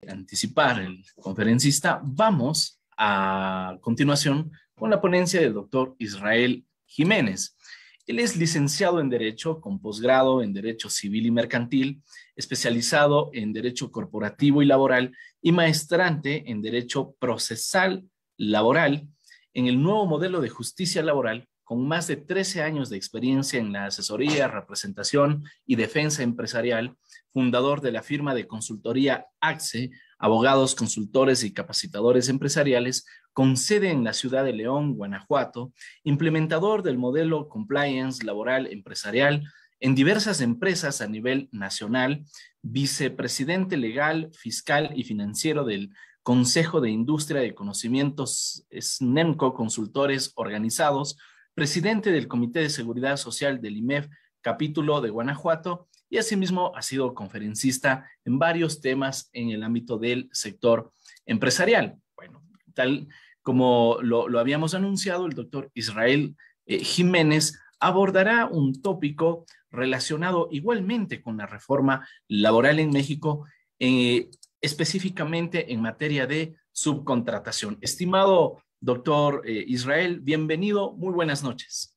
anticipar el conferencista, vamos a continuación con la ponencia del doctor Israel Jiménez. Él es licenciado en Derecho con posgrado en Derecho Civil y Mercantil, especializado en Derecho Corporativo y Laboral y maestrante en Derecho Procesal Laboral en el nuevo modelo de justicia laboral, con más de 13 años de experiencia en la asesoría, representación y defensa empresarial, fundador de la firma de consultoría AXE, abogados, consultores y capacitadores empresariales, con sede en la ciudad de León, Guanajuato, implementador del modelo Compliance Laboral Empresarial en diversas empresas a nivel nacional, vicepresidente legal, fiscal y financiero del Consejo de Industria de Conocimientos SNEMCO Consultores Organizados, presidente del Comité de Seguridad Social del IMEF, capítulo de Guanajuato, y asimismo ha sido conferencista en varios temas en el ámbito del sector empresarial. Bueno, tal como lo habíamos anunciado, el doctor Israel Jiménez abordará un tópico relacionado igualmente con la reforma laboral en México, específicamente en materia de subcontratación. Estimado doctor Israel, bienvenido, muy buenas noches.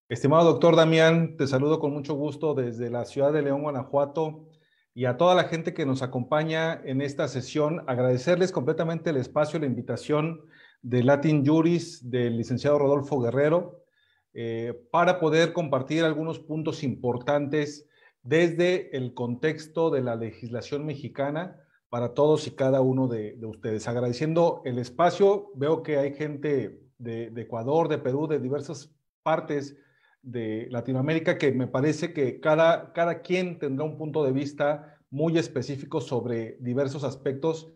Estimado doctor Damián, te saludo con mucho gusto desde la ciudad de León, Guanajuato, y a toda la gente que nos acompaña en esta sesión, agradecerles completamente el espacio, la invitación de Latin Juris, del licenciado Rodolfo Guerrero, para poder compartir algunos puntos importantes desde el contexto de la legislación mexicana para todos y cada uno de ustedes. Agradeciendo el espacio, veo que hay gente de Ecuador, de Perú, de diversas partes de Latinoamérica, que me parece que cada quien tendrá un punto de vista muy específico sobre diversos aspectos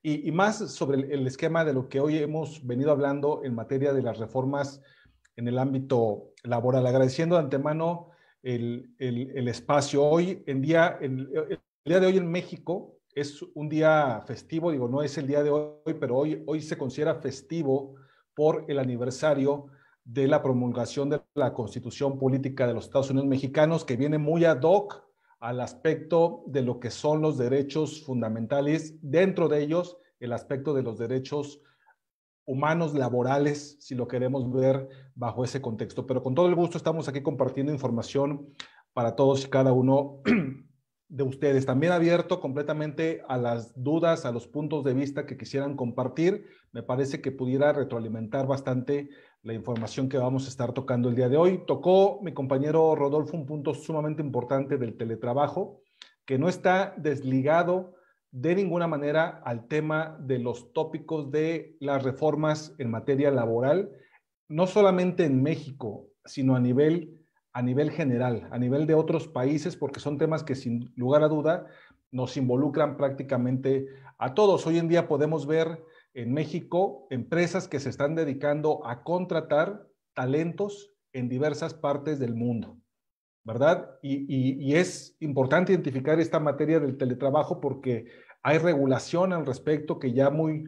y más sobre el esquema de lo que hoy hemos venido hablando en materia de las reformas en el ámbito laboral. Agradeciendo de antemano el espacio. Hoy en día, el día de hoy en México es un día festivo, digo, no es el día de hoy, pero hoy se considera festivo por el aniversario de la promulgación de la Constitución Política de los Estados Unidos Mexicanos, que viene muy ad hoc al aspecto de lo que son los derechos fundamentales, dentro de ellos el aspecto de los derechos humanos laborales, si lo queremos ver bajo ese contexto. Pero con todo el gusto estamos aquí compartiendo información para todos y cada uno de ustedes. También abierto completamente a las dudas, a los puntos de vista que quisieran compartir. Me parece que pudiera retroalimentar bastante la información que vamos a estar tocando el día de hoy. Tocó mi compañero Rodolfo un punto sumamente importante del teletrabajo, que no está desligado de ninguna manera al tema de los tópicos de las reformas en materia laboral, no solamente en México, sino a nivel general, a nivel de otros países, porque son temas que sin lugar a duda nos involucran prácticamente a todos. Hoy en día podemos ver en México empresas que se están dedicando a contratar talentos en diversas partes del mundo, ¿verdad? Y es importante identificar esta materia del teletrabajo porque hay regulación al respecto que ya muy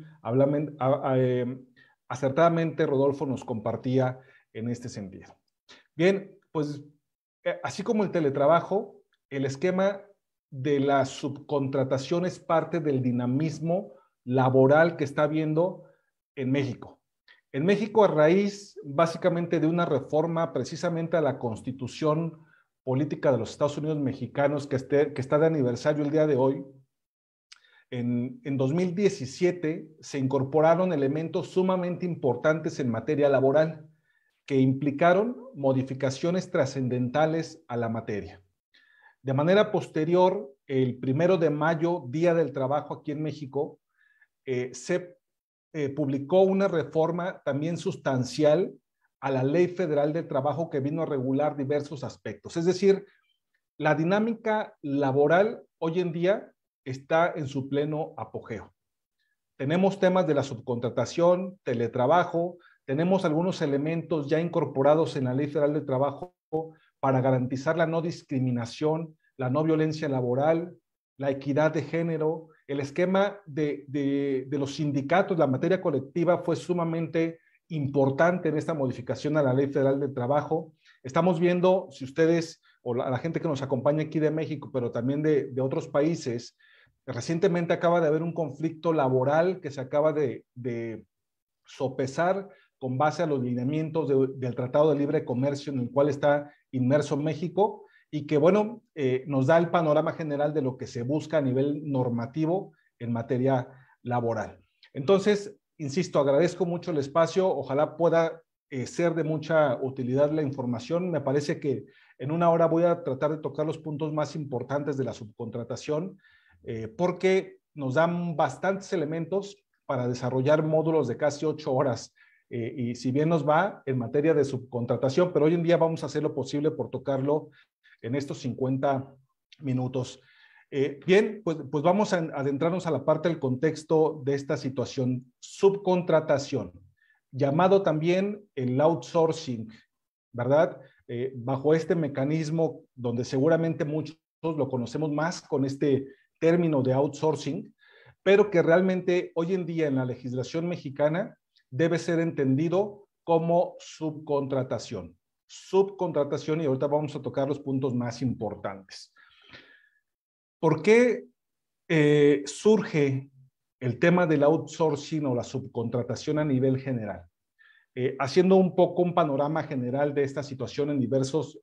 acertadamente Rodolfo nos compartía en este sentido. Bien, pues así como el teletrabajo, el esquema de la subcontratación es parte del dinamismo laboral que está habiendo en México. En México, a raíz básicamente de una reforma precisamente a la Constitución Política de los Estados Unidos Mexicanos que está de aniversario el día de hoy, en 2017 se incorporaron elementos sumamente importantes en materia laboral que implicaron modificaciones trascendentales a la materia. De manera posterior, el 1 de mayo, Día del Trabajo aquí en México, se publicó una reforma también sustancial a la Ley Federal del Trabajo que vino a regular diversos aspectos. Es decir, la dinámica laboral hoy en día está en su pleno apogeo. Tenemos temas de la subcontratación, teletrabajo, tenemos algunos elementos ya incorporados en la Ley Federal del Trabajo para garantizar la no discriminación, la no violencia laboral, la equidad de género. El esquema de los sindicatos, la materia colectiva fue sumamente importante en esta modificación a la Ley Federal del Trabajo. Estamos viendo, si ustedes o la gente que nos acompaña aquí de México, pero también de otros países, Recientemente acaba de haber un conflicto laboral que se acaba de sopesar con base a los lineamientos del Tratado de Libre Comercio en el cual está inmerso México y que, bueno, nos da el panorama general de lo que se busca a nivel normativo en materia laboral. Entonces, insisto, agradezco mucho el espacio, ojalá pueda ser de mucha utilidad la información. Me parece que en una hora voy a tratar de tocar los puntos más importantes de la subcontratación, porque nos dan bastantes elementos para desarrollar módulos de casi 8 horas. Y si bien nos va en materia de subcontratación, pero hoy en día vamos a hacer lo posible por tocarlo en estos 50 minutos. Bien, pues vamos a adentrarnos a la parte del contexto de esta situación. Subcontratación, llamado también el outsourcing, ¿verdad? Bajo este mecanismo donde seguramente muchos lo conocemos más con este término de outsourcing, pero que realmente hoy en día en la legislación mexicana debe ser entendido como subcontratación. Subcontratación, y ahorita vamos a tocar los puntos más importantes. ¿Por qué surge el tema del outsourcing o la subcontratación a nivel general? Haciendo un poco un panorama general de esta situación en diversos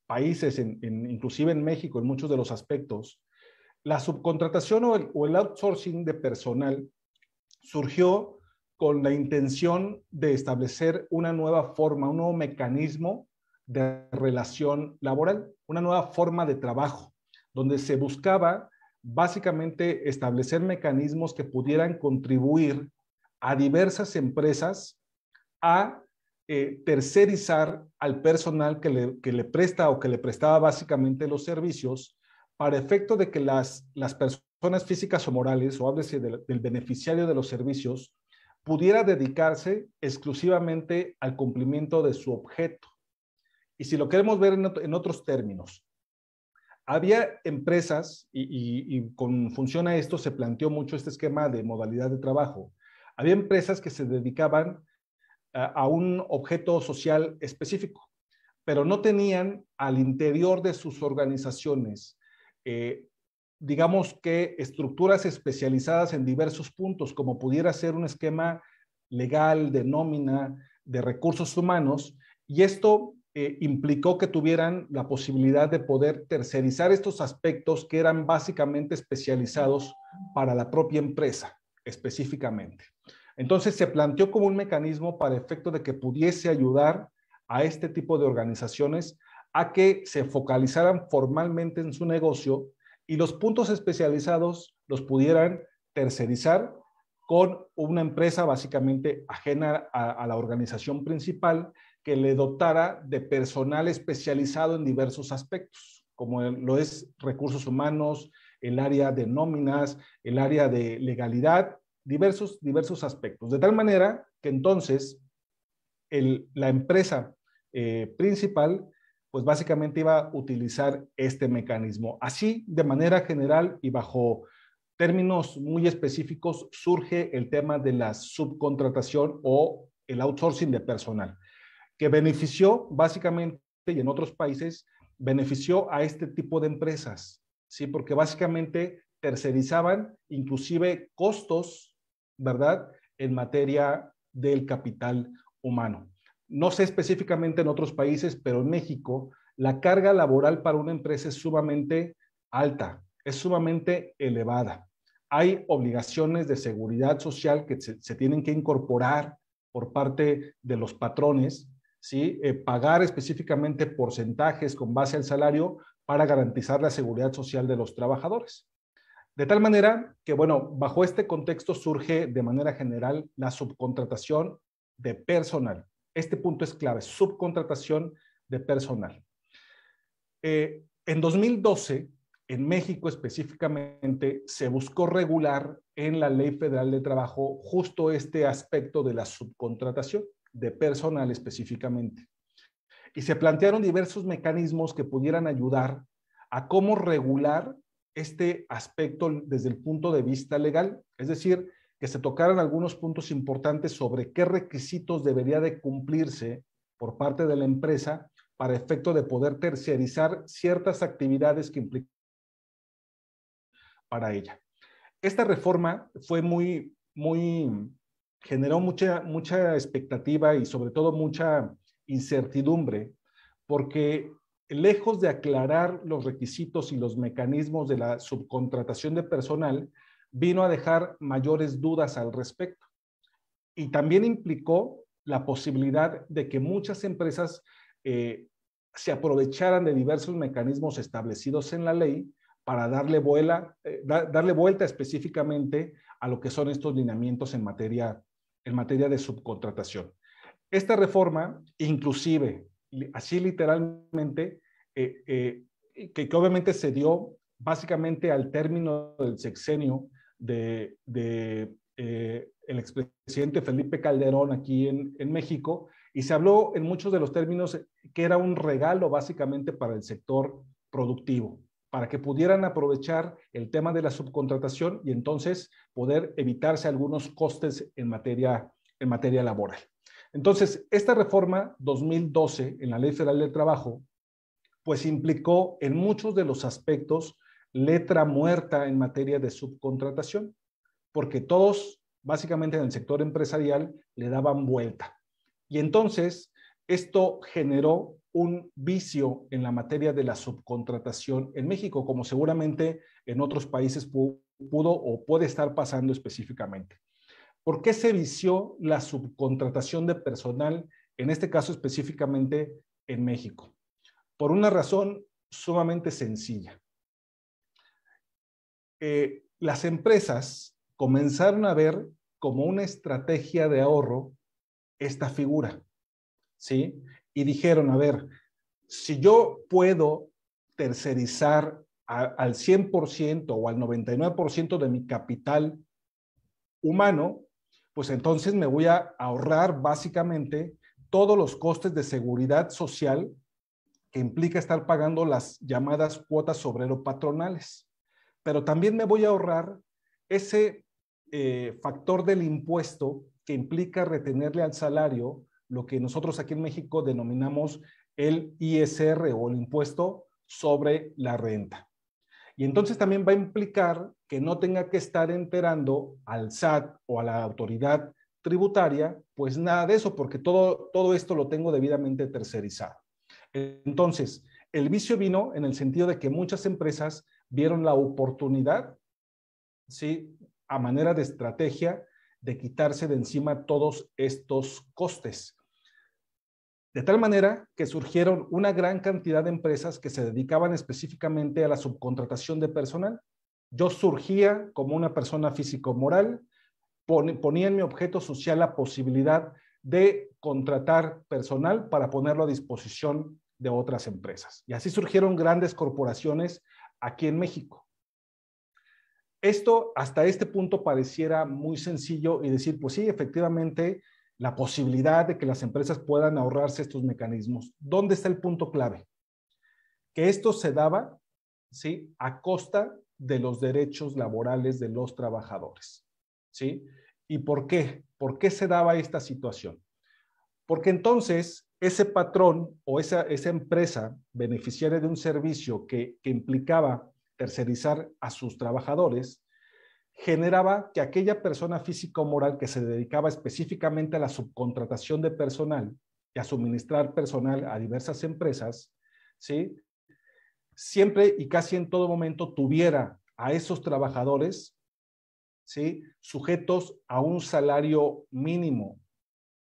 países, inclusive en México, en muchos de los aspectos, la subcontratación o el outsourcing de personal surgió con la intención de establecer una nueva forma, un nuevo mecanismo de relación laboral, una nueva forma de trabajo, donde se buscaba básicamente establecer mecanismos que pudieran contribuir a diversas empresas a tercerizar al personal que le presta o que le prestaba básicamente los servicios para efecto de que las personas físicas o morales, o háblese del beneficiario de los servicios, pudiera dedicarse exclusivamente al cumplimiento de su objeto. Y si lo queremos ver en otros términos, había empresas, y con función a esto se planteó mucho este esquema de modalidad de trabajo, había empresas que se dedicaban a un objeto social específico, pero no tenían al interior de sus organizaciones, digamos que estructuras especializadas en diversos puntos, como pudiera ser un esquema legal de nómina, de recursos humanos, y esto implicó que tuvieran la posibilidad de poder tercerizar estos aspectos que eran básicamente especializados para la propia empresa, específicamente. Entonces se planteó como un mecanismo para efecto de que pudiese ayudar a este tipo de organizaciones a que se focalizaran formalmente en su negocio y los puntos especializados los pudieran tercerizar con una empresa básicamente ajena a la organización principal que le dotara de personal especializado en diversos aspectos, como lo es recursos humanos, el área de nóminas, el área de legalidad, diversos aspectos. De tal manera que entonces la empresa principal pues básicamente iba a utilizar este mecanismo. Así, de manera general y bajo términos muy específicos, surge el tema de la subcontratación o el outsourcing de personal, que benefició básicamente, y en otros países, benefició a este tipo de empresas, ¿sí? Porque básicamente tercerizaban inclusive costos, ¿verdad?, en materia del capital humano. No sé específicamente en otros países, pero en México la carga laboral para una empresa es sumamente alta, es sumamente elevada. Hay obligaciones de seguridad social que se tienen que incorporar por parte de los patrones, ¿sí? Pagar específicamente porcentajes con base al salario para garantizar la seguridad social de los trabajadores. De tal manera que, bueno, bajo este contexto surge de manera general la subcontratación de personal. Este punto es clave, subcontratación de personal. En 2012, en México específicamente, se buscó regular en la Ley Federal de Trabajo justo este aspecto de la subcontratación de personal específicamente. Y se plantearon diversos mecanismos que pudieran ayudar a cómo regular este aspecto desde el punto de vista legal, es decir, que se tocaran algunos puntos importantes sobre qué requisitos debería de cumplirse por parte de la empresa para efecto de poder terciarizar ciertas actividades que implican para ella. Esta reforma fue generó mucha expectativa y sobre todo mucha incertidumbre, porque lejos de aclarar los requisitos y los mecanismos de la subcontratación de personal, vino a dejar mayores dudas al respecto. Y también implicó la posibilidad de que muchas empresas se aprovecharan de diversos mecanismos establecidos en la ley para darle vuelta específicamente a lo que son estos lineamientos en materia de subcontratación. Esta reforma, inclusive, así literalmente, que obviamente se dio básicamente al término del sexenio de el expresidente Felipe Calderón aquí en México, y se habló en muchos de los términos que era un regalo básicamente para el sector productivo, para que pudieran aprovechar el tema de la subcontratación y entonces poder evitarse algunos costes en materia laboral. Entonces, esta reforma 2012 en la Ley Federal del Trabajo, pues implicó en muchos de los aspectos letra muerta en materia de subcontratación, porque todos, básicamente en el sector empresarial, le daban vuelta. Y entonces, esto generó un vicio en la materia de la subcontratación en México, como seguramente en otros países pudo o puede estar pasando específicamente. ¿Por qué se vició la subcontratación de personal, en este caso específicamente en México? Por una razón sumamente sencilla. Las empresas comenzaron a ver como una estrategia de ahorro esta figura, ¿sí? Y dijeron, a ver, si yo puedo tercerizar al 100% o al 99% de mi capital humano, pues entonces me voy a ahorrar básicamente todos los costes de seguridad social que implica estar pagando las llamadas cuotas obrero patronales. Pero también me voy a ahorrar ese factor del impuesto que implica retenerle al salario lo que nosotros aquí en México denominamos el ISR o el impuesto sobre la renta. Y entonces también va a implicar que no tenga que estar enterando al SAT o a la autoridad tributaria, pues nada de eso, porque todo esto lo tengo debidamente tercerizado. Entonces, el vicio vino en el sentido de que muchas empresas vieron la oportunidad, ¿sí?, a manera de estrategia, de quitarse de encima todos estos costes. De tal manera que surgieron una gran cantidad de empresas que se dedicaban específicamente a la subcontratación de personal. Yo surgía como una persona físico-moral, ponía en mi objeto social la posibilidad de contratar personal para ponerlo a disposición de otras empresas. Y así surgieron grandes corporaciones aquí en México. Esto hasta este punto pareciera muy sencillo y decir, pues sí, efectivamente, la posibilidad de que las empresas puedan ahorrarse estos mecanismos. ¿Dónde está el punto clave? Que esto se daba, ¿sí?, a costa de los derechos laborales de los trabajadores, ¿sí? ¿Y por qué? ¿Por qué se daba esta situación? Porque entonces ese patrón o esa empresa beneficiaria de un servicio que implicaba tercerizar a sus trabajadores, generaba que aquella persona física o moral que se dedicaba específicamente a la subcontratación de personal y a suministrar personal a diversas empresas, ¿sí?, siempre y casi en todo momento tuviera a esos trabajadores, ¿sí?, sujetos a un salario mínimo,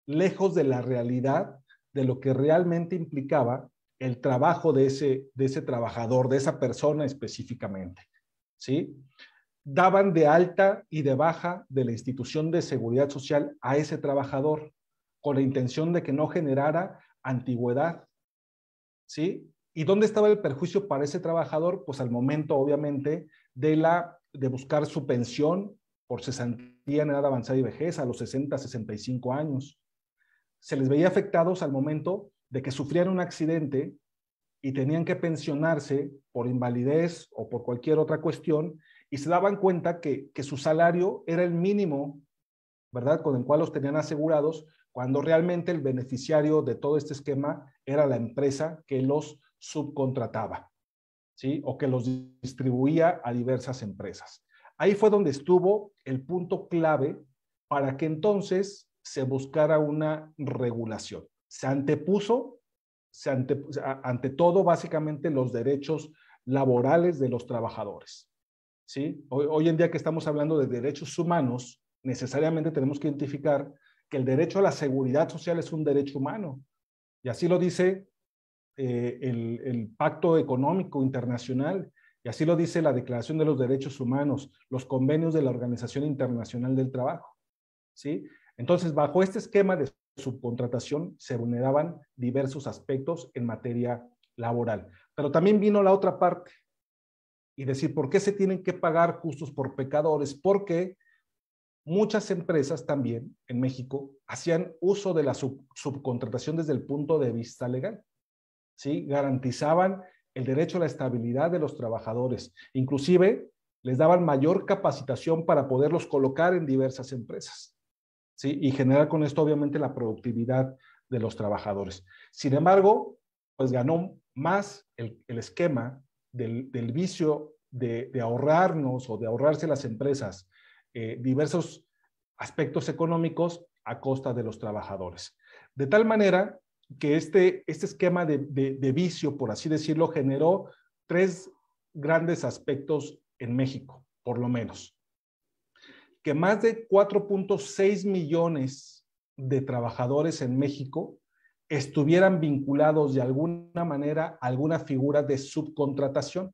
lejos de la realidad de lo que realmente implicaba el trabajo de ese trabajador, de esa persona específicamente, ¿sí? Daban de alta y de baja de la institución de seguridad social a ese trabajador con la intención de que no generara antigüedad, ¿sí? ¿Y dónde estaba el perjuicio para ese trabajador? Pues al momento, obviamente, de buscar su pensión por cesantía en edad avanzada y vejez a los 60, 65 años. Se les veía afectados al momento de que sufrían un accidente y tenían que pensionarse por invalidez o por cualquier otra cuestión, y se daban cuenta que su salario era el mínimo, ¿verdad?, con el cual los tenían asegurados, cuando realmente el beneficiario de todo este esquema era la empresa que los subcontrataba, ¿sí? O que los distribuía a diversas empresas. Ahí fue donde estuvo el punto clave para que entonces se buscara una regulación. Se antepuso, ante todo, básicamente los derechos laborales de los trabajadores. ¿Sí? Hoy en día que estamos hablando de derechos humanos, necesariamente tenemos que identificar que el derecho a la seguridad social es un derecho humano. Y así lo dice el Pacto Económico Internacional, y así lo dice la Declaración de los Derechos Humanos, los convenios de la Organización Internacional del Trabajo. ¿Sí? Entonces, bajo este esquema de subcontratación se vulneraban diversos aspectos en materia laboral. Pero también vino la otra parte y decir, ¿por qué se tienen que pagar justos por pecadores? Porque muchas empresas también en México hacían uso de la subcontratación desde el punto de vista legal. ¿Sí? Garantizaban el derecho a la estabilidad de los trabajadores. Inclusive les daban mayor capacitación para poderlos colocar en diversas empresas. ¿Sí? Y generar con esto obviamente la productividad de los trabajadores. Sin embargo, pues ganó más el esquema del vicio de ahorrarnos o de ahorrarse las empresas diversos aspectos económicos a costa de los trabajadores. De tal manera que este esquema de vicio, por así decirlo, generó tres grandes aspectos en México, por lo menos. Que más de 4.6 millones de trabajadores en México estuvieran vinculados de alguna manera a alguna figura de subcontratación.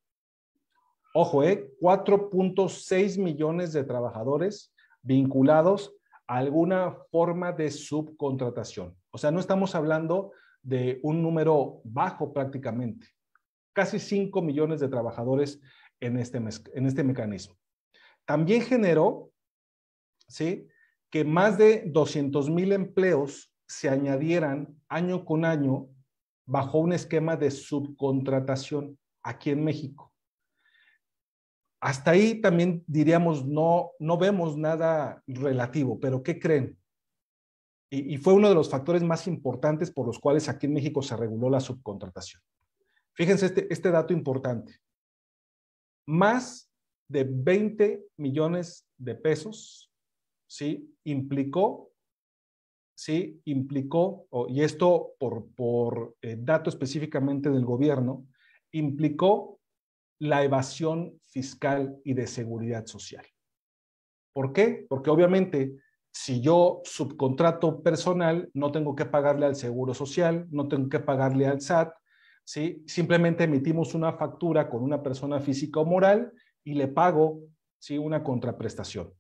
Ojo, 4.6 millones de trabajadores vinculados a alguna forma de subcontratación. O sea, no estamos hablando de un número bajo prácticamente. Casi 5 millones de trabajadores en este mecanismo. También generó, ¿sí?, que más de 200,000 empleos se añadieran año con año bajo un esquema de subcontratación aquí en México. Hasta ahí también diríamos, no vemos nada relativo, pero ¿qué creen? Y fue uno de los factores más importantes por los cuales aquí en México se reguló la subcontratación. Fíjense este dato importante. Más de 20 millones de pesos, ¿sí? Implicó, y esto por dato específicamente del gobierno, implicó la evasión fiscal y de seguridad social. ¿Por qué? Porque obviamente si yo subcontrato personal, no tengo que pagarle al Seguro Social, no tengo que pagarle al SAT, ¿sí? Simplemente emitimos una factura con una persona física o moral y le pago, ¿sí?, una contraprestación.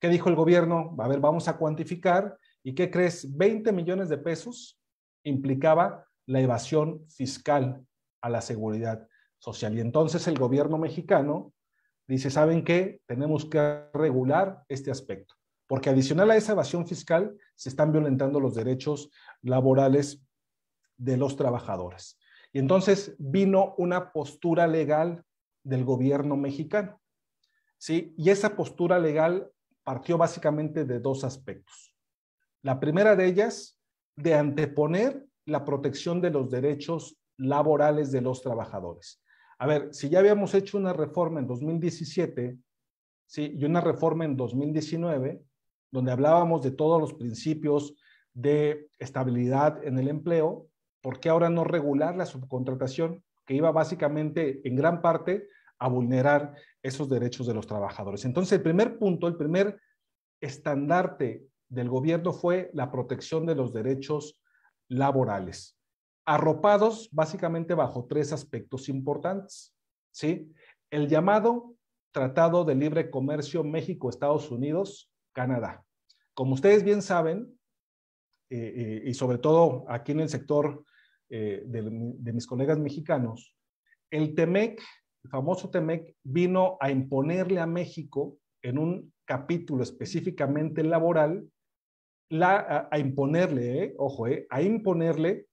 ¿Qué dijo el gobierno? A ver, vamos a cuantificar. ¿Y qué crees? 20 millones de pesos implicaba la evasión fiscal a la seguridad social. Y entonces el gobierno mexicano dice, ¿saben qué? Tenemos que regular este aspecto, porque adicional a esa evasión fiscal se están violentando los derechos laborales de los trabajadores. Y entonces vino una postura legal del gobierno mexicano, ¿sí? Y esa postura legal partió básicamente de dos aspectos. La primera de ellas, de anteponer la protección de los derechos laborales de los trabajadores. A ver, si ya habíamos hecho una reforma en 2017, ¿sí?, y una reforma en 2019, donde hablábamos de todos los principios de estabilidad en el empleo, ¿por qué ahora no regular la subcontratación, que iba básicamente en gran parte a vulnerar esos derechos de los trabajadores? Entonces, el primer punto, el primer estandarte del gobierno fue la protección de los derechos laborales, arropados básicamente bajo tres aspectos importantes, ¿sí? El llamado Tratado de Libre Comercio México-Estados Unidos-Canadá. Como ustedes bien saben, y sobre todo aquí en el sector de mis colegas mexicanos, el TEMEC, el famoso TEMEC, vino a imponerle a México en un capítulo específicamente laboral, a imponerle, a imponerle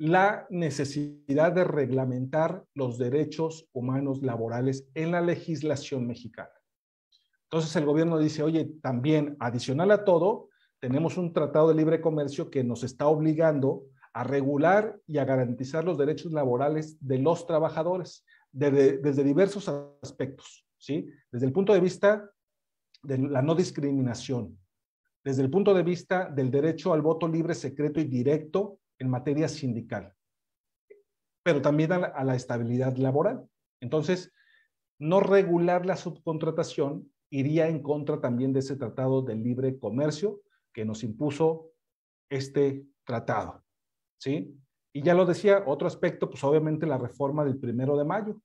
la necesidad de reglamentar los derechos humanos laborales en la legislación mexicana. Entonces el gobierno dice, oye, también adicional a todo, tenemos un tratado de libre comercio que nos está obligando a regular y a garantizar los derechos laborales de los trabajadores. desde diversos aspectos, ¿sí? Desde el punto de vista de la no discriminación, desde el punto de vista del derecho al voto libre, secreto y directo en materia sindical, pero también a la estabilidad laboral. Entonces, no regular la subcontratación iría en contra también de ese tratado de libre comercio que nos impuso este tratado, ¿sí? Y ya lo decía, otro aspecto, pues obviamente la reforma del 1 de mayo,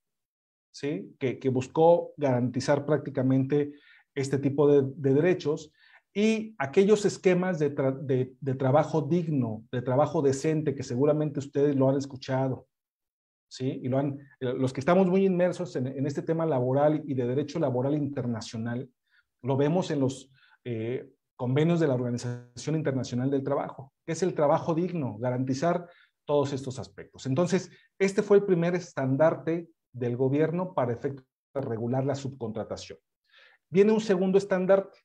¿sí? Que buscó garantizar prácticamente este tipo de derechos y aquellos esquemas de trabajo digno, de trabajo decente, que seguramente ustedes lo han escuchado, ¿sí? Y los que estamos muy inmersos en este tema laboral y de derecho laboral internacional, lo vemos en los convenios de la Organización Internacional del Trabajo, que es el trabajo digno, garantizar todos estos aspectos. Entonces, este fue el primer estandarte del gobierno para efectos de regular la subcontratación. Viene un segundo estandarte,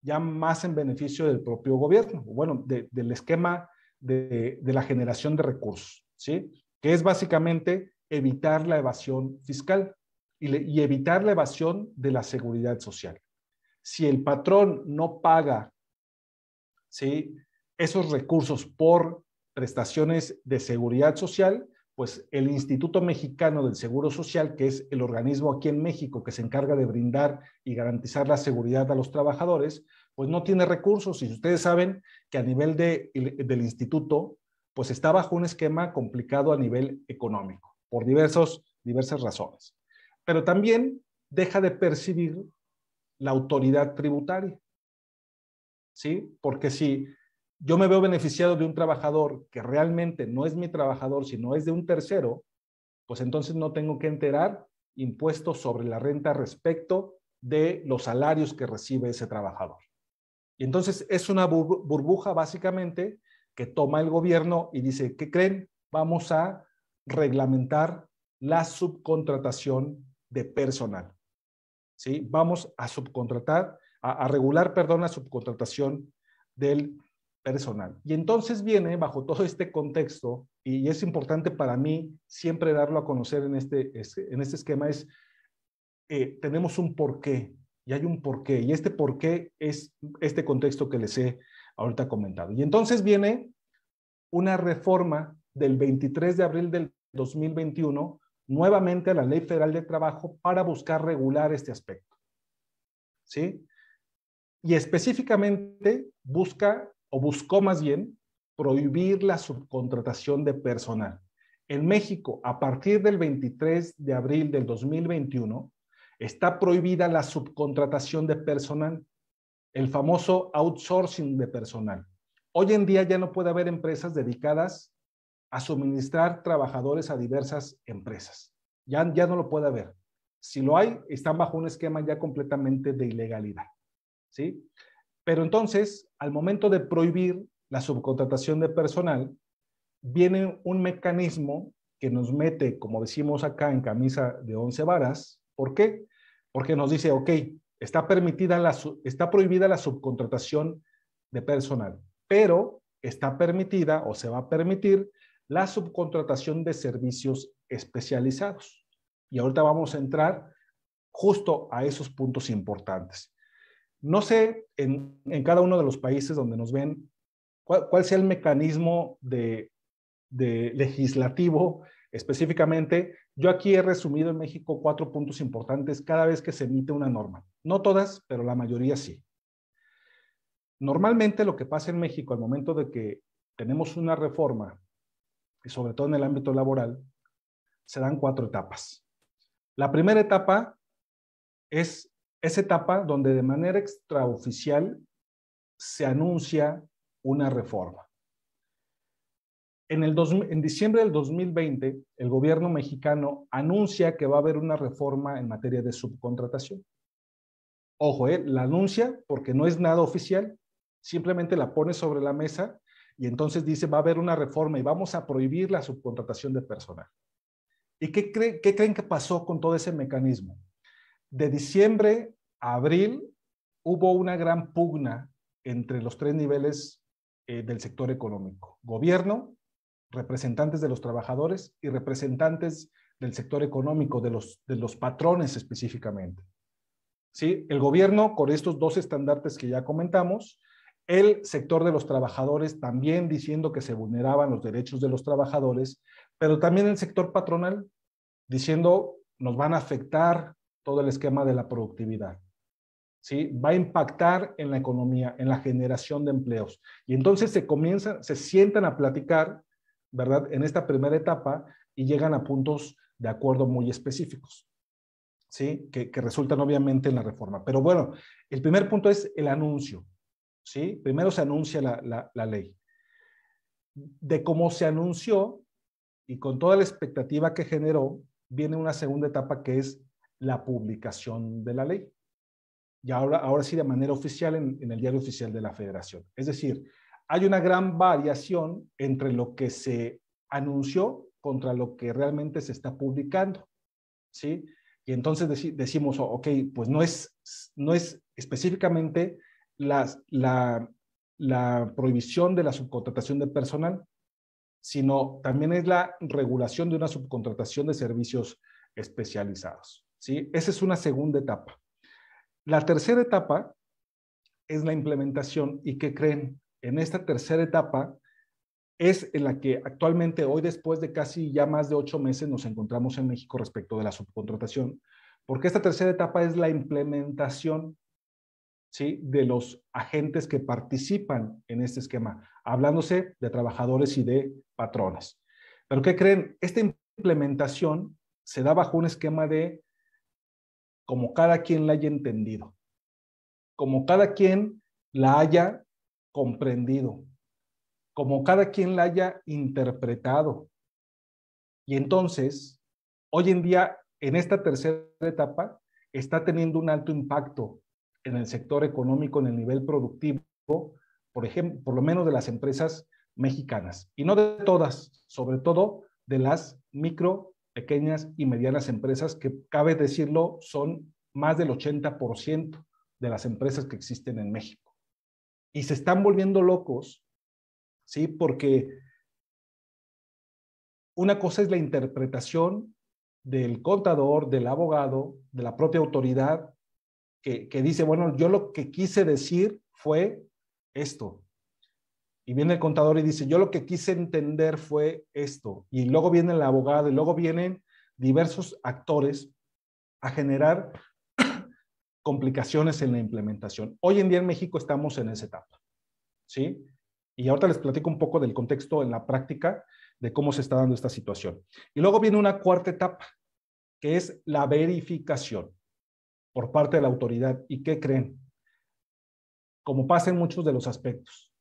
ya más en beneficio del propio gobierno, bueno, del esquema de la generación de recursos, ¿sí? Que es básicamente evitar la evasión fiscal y evitar la evasión de la seguridad social. Si el patrón no paga, ¿sí?, esos recursos por prestaciones de seguridad social, pues el Instituto Mexicano del Seguro Social, que es el organismo aquí en México que se encarga de brindar y garantizar la seguridad a los trabajadores, pues no tiene recursos. Y ustedes saben que a nivel del instituto, pues está bajo un esquema complicado a nivel económico, por diversas razones. Pero también deja de percibir la autoridad tributaria, ¿sí? Porque si yo me veo beneficiado de un trabajador que realmente no es mi trabajador, sino es de un tercero, pues entonces no tengo que enterar impuestos sobre la renta respecto de los salarios que recibe ese trabajador. Y entonces es una burbuja básicamente que toma el gobierno y dice, ¿qué creen? Vamos a reglamentar la subcontratación de personal, ¿sí? Vamos a subcontratar, a regular, perdón, la subcontratación del personal. Y entonces viene bajo todo este contexto, y es importante para mí siempre darlo a conocer en este esquema, tenemos un porqué, y hay un porqué, y este porqué es este contexto que les he ahorita comentado. Y entonces viene una reforma del 23 de abril del 2021, nuevamente a la Ley Federal de Trabajo para buscar regular este aspecto, ¿sí? Y específicamente buscó más bien prohibir la subcontratación de personal. En México, a partir del 23 de abril del 2021, está prohibida la subcontratación de personal, el famoso outsourcing de personal. Hoy en día ya no puede haber empresas dedicadas a suministrar trabajadores a diversas empresas. Ya no lo puede haber. Si lo hay, están bajo un esquema ya completamente de ilegalidad, ¿sí? Pero entonces, al momento de prohibir la subcontratación de personal, viene un mecanismo que nos mete, como decimos acá, en camisa de 11 varas. ¿Por qué? Porque nos dice, ok, está prohibida la subcontratación de personal, pero está permitida o se va a permitir la subcontratación de servicios especializados. Y ahorita vamos a entrar justo a esos puntos importantes. No sé en cada uno de los países donde nos ven cuál sea el mecanismo de legislativo específicamente. Yo aquí he resumido en México 4 puntos importantes cada vez que se emite una norma. No todas, pero la mayoría sí. Normalmente lo que pasa en México al momento de que tenemos una reforma, y sobre todo en el ámbito laboral, se dan 4 etapas. La primera etapa es esa etapa donde de manera extraoficial se anuncia una reforma. En diciembre del 2020, el gobierno mexicano anuncia que va a haber una reforma en materia de subcontratación. Ojo, la anuncia porque no es nada oficial, simplemente la pone sobre la mesa y entonces dice va a haber una reforma y vamos a prohibir la subcontratación de personal. ¿Y qué creen que pasó con todo ese mecanismo? De diciembre a abril hubo una gran pugna entre los 3 niveles del sector económico: gobierno, representantes de los trabajadores y representantes del sector económico, de los patrones específicamente. ¿Sí? El gobierno, con estos dos estandartes que ya comentamos, el sector de los trabajadores también diciendo que se vulneraban los derechos de los trabajadores, pero también el sector patronal diciendo nos van a afectar todo el esquema de la productividad. ¿Sí? Va a impactar en la economía, en la generación de empleos. Y entonces se sientan a platicar, ¿verdad? En esta primera etapa y llegan a puntos de acuerdo muy específicos, ¿sí? Que resultan obviamente en la reforma. Pero bueno, el primer punto es el anuncio, ¿sí? Primero se anuncia la ley. De cómo se anunció y con toda la expectativa que generó, viene una segunda etapa que es la publicación de la ley. Y ahora sí de manera oficial en el Diario Oficial de la Federación. Es decir, hay una gran variación entre lo que se anunció contra lo que realmente se está publicando, ¿sí? Y entonces decimos, ok, pues no es específicamente la prohibición de la subcontratación de personal, sino también es la regulación de una subcontratación de servicios especializados, ¿sí? Esa es una segunda etapa. La tercera etapa es la implementación. ¿Y qué creen? En esta tercera etapa es en la que actualmente, hoy después de casi ya más de 8 meses, nos encontramos en México respecto de la subcontratación, porque esta tercera etapa es la implementación, ¿sí? De los agentes que participan en este esquema, hablándose de trabajadores y de patrones. ¿Pero qué creen? Esta implementación se da bajo un esquema de como cada quien la haya entendido, como cada quien la haya comprendido, como cada quien la haya interpretado. Y entonces, hoy en día, en esta tercera etapa, está teniendo un alto impacto en el sector económico, en el nivel productivo, por ejemplo, por lo menos de las empresas mexicanas. Y no de todas, sobre todo de las micro, pequeñas y medianas empresas, que cabe decirlo, son más del 80% de las empresas que existen en México. Y se están volviendo locos, ¿sí? Porque una cosa es la interpretación del contador, del abogado, de la propia autoridad, que dice, bueno, yo lo que quise decir fue esto. Y viene el contador y dice, yo lo que quise entender fue esto. Y luego viene el abogado y luego vienen diversos actores a generar complicaciones en la implementación. Hoy en día en México estamos en esa etapa, ¿sí? Y ahorita les platico un poco del contexto en la práctica de cómo se está dando esta situación. Y luego viene una cuarta etapa, que es la verificación por parte de la autoridad. ¿Y qué creen? Como pasa en muchos de los aspectos.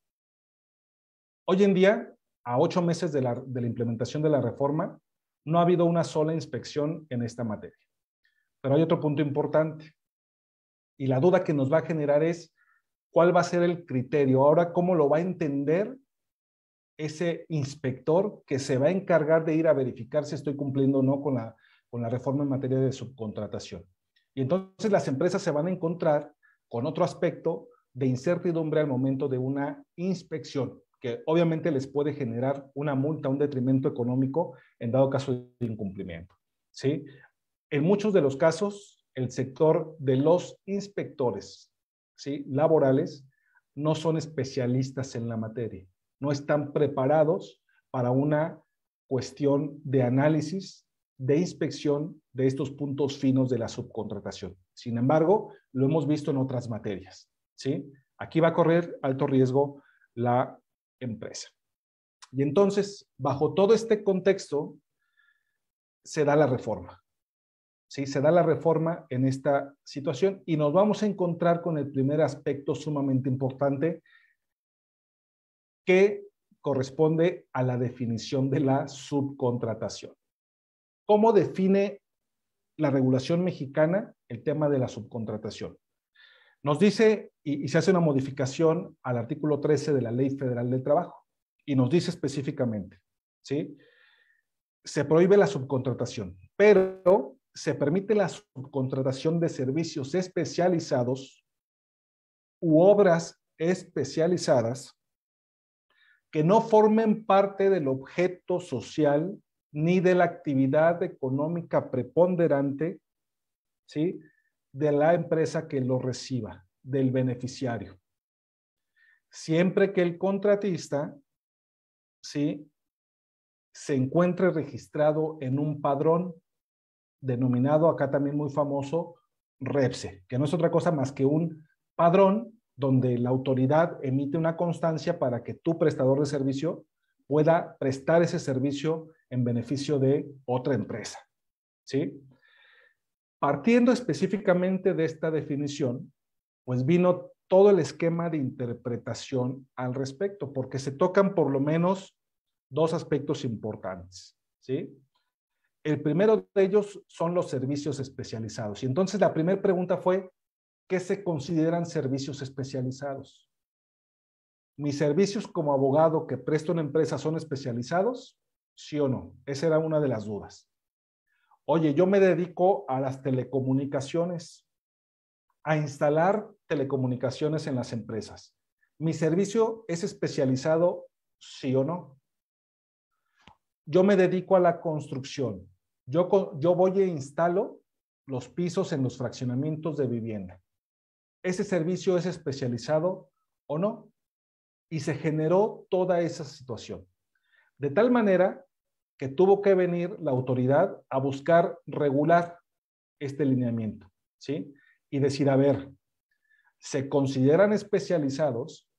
Hoy en día, a 8 meses de la implementación de la reforma, no ha habido una sola inspección en esta materia. Pero hay otro punto importante. Y la duda que nos va a generar es, ¿cuál va a ser el criterio? Ahora, ¿cómo lo va a entender ese inspector que se va a encargar de ir a verificar si estoy cumpliendo o no con la reforma en materia de subcontratación? Y entonces las empresas se van a encontrar con otro aspecto de incertidumbre al momento de una inspección, que obviamente les puede generar una multa, un detrimento económico en dado caso de incumplimiento, ¿sí? En muchos de los casos, el sector de los inspectores, ¿sí?, laborales no son especialistas en la materia, no están preparados para una cuestión de análisis, de inspección de estos puntos finos de la subcontratación. Sin embargo, lo hemos visto en otras materias, ¿sí? Aquí va a correr alto riesgo la empresa. Y entonces, bajo todo este contexto, se da la reforma. ¿Sí? Se da la reforma en esta situación y nos vamos a encontrar con el primer aspecto sumamente importante que corresponde a la definición de la subcontratación. ¿Cómo define la regulación mexicana el tema de la subcontratación? Nos dice, y se hace una modificación al artículo 13 de la Ley Federal del Trabajo, y nos dice específicamente, ¿sí? Se prohíbe la subcontratación, pero se permite la subcontratación de servicios especializados u obras especializadas que no formen parte del objeto social ni de la actividad económica preponderante, ¿sí?, de la empresa que lo reciba, del beneficiario. Siempre que el contratista, ¿sí?, se encuentre registrado en un padrón denominado acá también muy famoso REPSE, que no es otra cosa más que un padrón donde la autoridad emite una constancia para que tu prestador de servicio pueda prestar ese servicio en beneficio de otra empresa, ¿sí? Partiendo específicamente de esta definición, pues vino todo el esquema de interpretación al respecto, porque se tocan por lo menos dos aspectos importantes, ¿sí? El primero de ellos son los servicios especializados. Y entonces la primera pregunta fue, ¿qué se consideran servicios especializados? ¿Mis servicios como abogado que presto en empresa son especializados? ¿Sí o no? Esa era una de las dudas. Oye, yo me dedico a las telecomunicaciones, a instalar telecomunicaciones en las empresas. ¿Mi servicio es especializado? ¿Sí o no? Yo me dedico a la construcción. Yo voy e instalo los pisos en los fraccionamientos de vivienda. ¿Ese servicio es especializado o no? Y se generó toda esa situación. De tal manera que tuvo que venir la autoridad a buscar regular este lineamiento, ¿sí? Y decir, a ver, se consideran especializados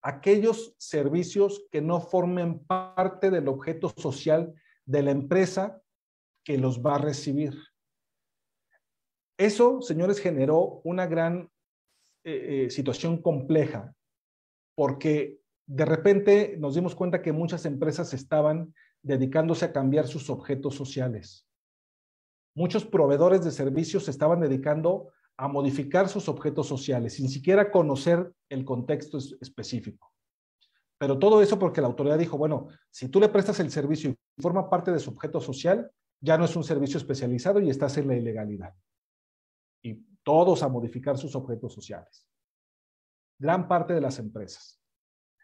aquellos servicios que no formen parte del objeto social de la empresa que los va a recibir. Eso, señores, generó una gran situación compleja, porque de repente nos dimos cuenta que muchas empresas estaban dedicándose a cambiar sus objetos sociales. Muchos proveedores de servicios se estaban dedicando a modificar sus objetos sociales, sin siquiera conocer el contexto específico. Pero todo eso porque la autoridad dijo, bueno, si tú le prestas el servicio y forma parte de su objeto social, ya no es un servicio especializado y estás en la ilegalidad. Y todos a modificar sus objetos sociales. Gran parte de las empresas.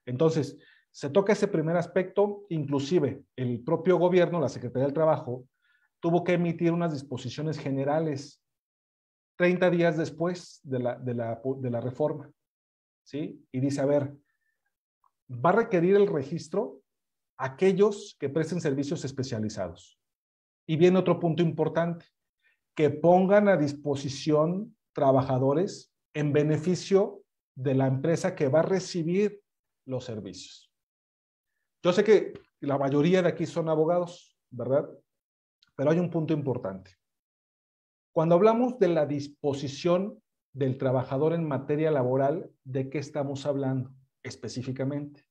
Entonces, se toca ese primer aspecto, inclusive el propio gobierno, la Secretaría del Trabajo, tuvo que emitir unas disposiciones generales 30 días después de la reforma, ¿sí? Y dice, a ver, va a requerir el registro aquellos que presten servicios especializados. Y viene otro punto importante, que pongan a disposición trabajadores en beneficio de la empresa que va a recibir los servicios. Yo sé que la mayoría de aquí son abogados, ¿verdad? Pero hay un punto importante. Cuando hablamos de la disposición del trabajador en materia laboral, ¿de qué estamos hablando específicamente?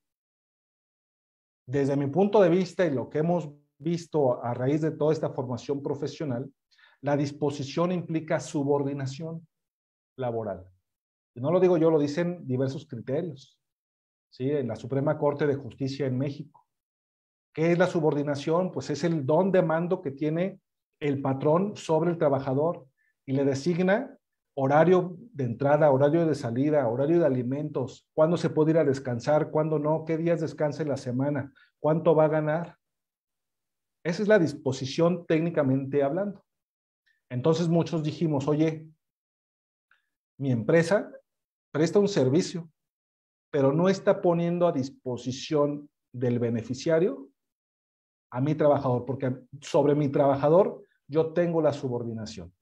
Desde mi punto de vista y lo que hemos visto a raíz de toda esta formación profesional, la disposición implica subordinación laboral. Y no lo digo yo, lo dicen diversos criterios, ¿sí? En la Suprema Corte de Justicia en México. ¿Qué es la subordinación? Pues es el don de mando que tiene el patrón sobre el trabajador y le designa horario de entrada, horario de salida, horario de alimentos, cuándo se puede ir a descansar, cuándo no, qué días descansa en la semana, cuánto va a ganar. Esa es la disposición técnicamente hablando. Entonces muchos dijimos, oye, mi empresa presta un servicio, pero no está poniendo a disposición del beneficiario a mi trabajador, porque sobre mi trabajador yo tengo la subordinación.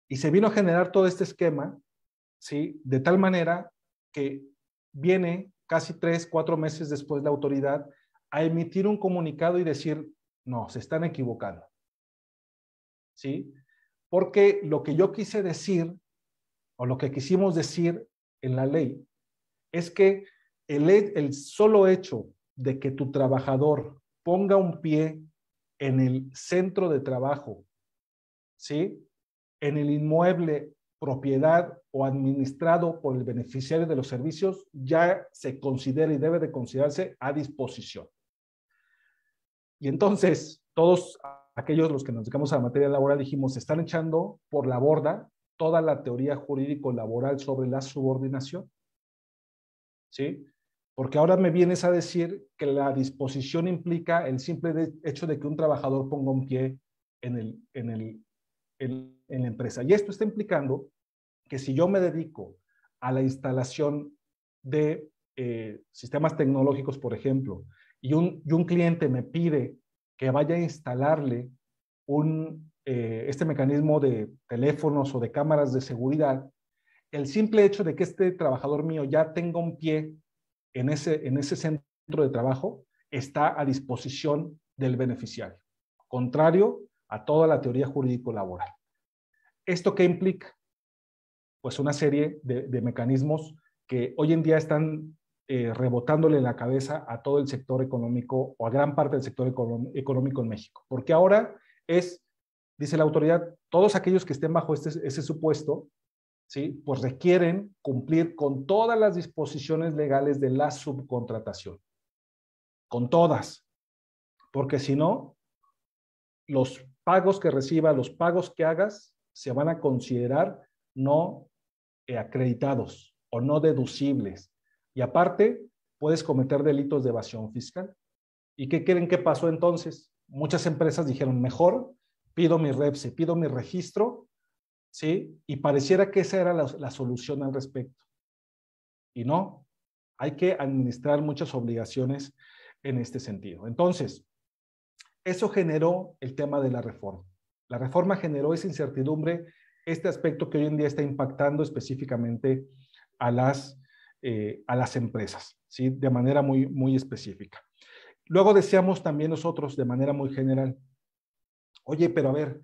Y se vino a generar todo este esquema, ¿sí? De tal manera que viene casi 3, 4 meses después la autoridad a emitir un comunicado y decir, no, se están equivocando, ¿sí? Porque lo que yo quise decir, o lo que quisimos decir en la ley, es que el solo hecho de que tu trabajador ponga un pie en el centro de trabajo, ¿sí? En el inmueble, propiedad o administrado por el beneficiario de los servicios, ya se considera y debe de considerarse a disposición. Y entonces, todos aquellos los que nos dedicamos a la materia laboral dijimos, se están echando por la borda toda la teoría jurídico-laboral sobre la subordinación, ¿sí? Porque ahora me vienes a decir que la disposición implica el simple hecho de que un trabajador ponga un pie en la empresa. Y esto está implicando que si yo me dedico a la instalación de sistemas tecnológicos, por ejemplo, y un cliente me pide que vaya a instalarle este mecanismo de teléfonos o de cámaras de seguridad, el simple hecho de que este trabajador mío ya tenga un pie en ese centro de trabajo está a disposición del beneficiario, contrario a toda la teoría jurídico-laboral. ¿Esto qué implica? Pues una serie de mecanismos que hoy en día están rebotándole en la cabeza a todo el sector económico o a gran parte del sector económico en México. Porque ahora dice la autoridad, todos aquellos que estén bajo ese supuesto, ¿sí? Pues requieren cumplir con todas las disposiciones legales de la subcontratación. Con todas. Porque si no, los pagos que recibas, los pagos que hagas, se van a considerar no acreditados o no deducibles. Y aparte, puedes cometer delitos de evasión fiscal. ¿Y qué creen que pasó entonces? Muchas empresas dijeron, mejor pido mi REPSE, pido mi registro, ¿sí? Y pareciera que esa era la solución al respecto. Y no, hay que administrar muchas obligaciones en este sentido. Entonces, eso generó el tema de la reforma. La reforma generó esa incertidumbre, este aspecto que hoy en día está impactando específicamente a las empresas, ¿sí? De manera muy, muy específica. Luego decíamos también nosotros de manera muy general, oye, pero a ver,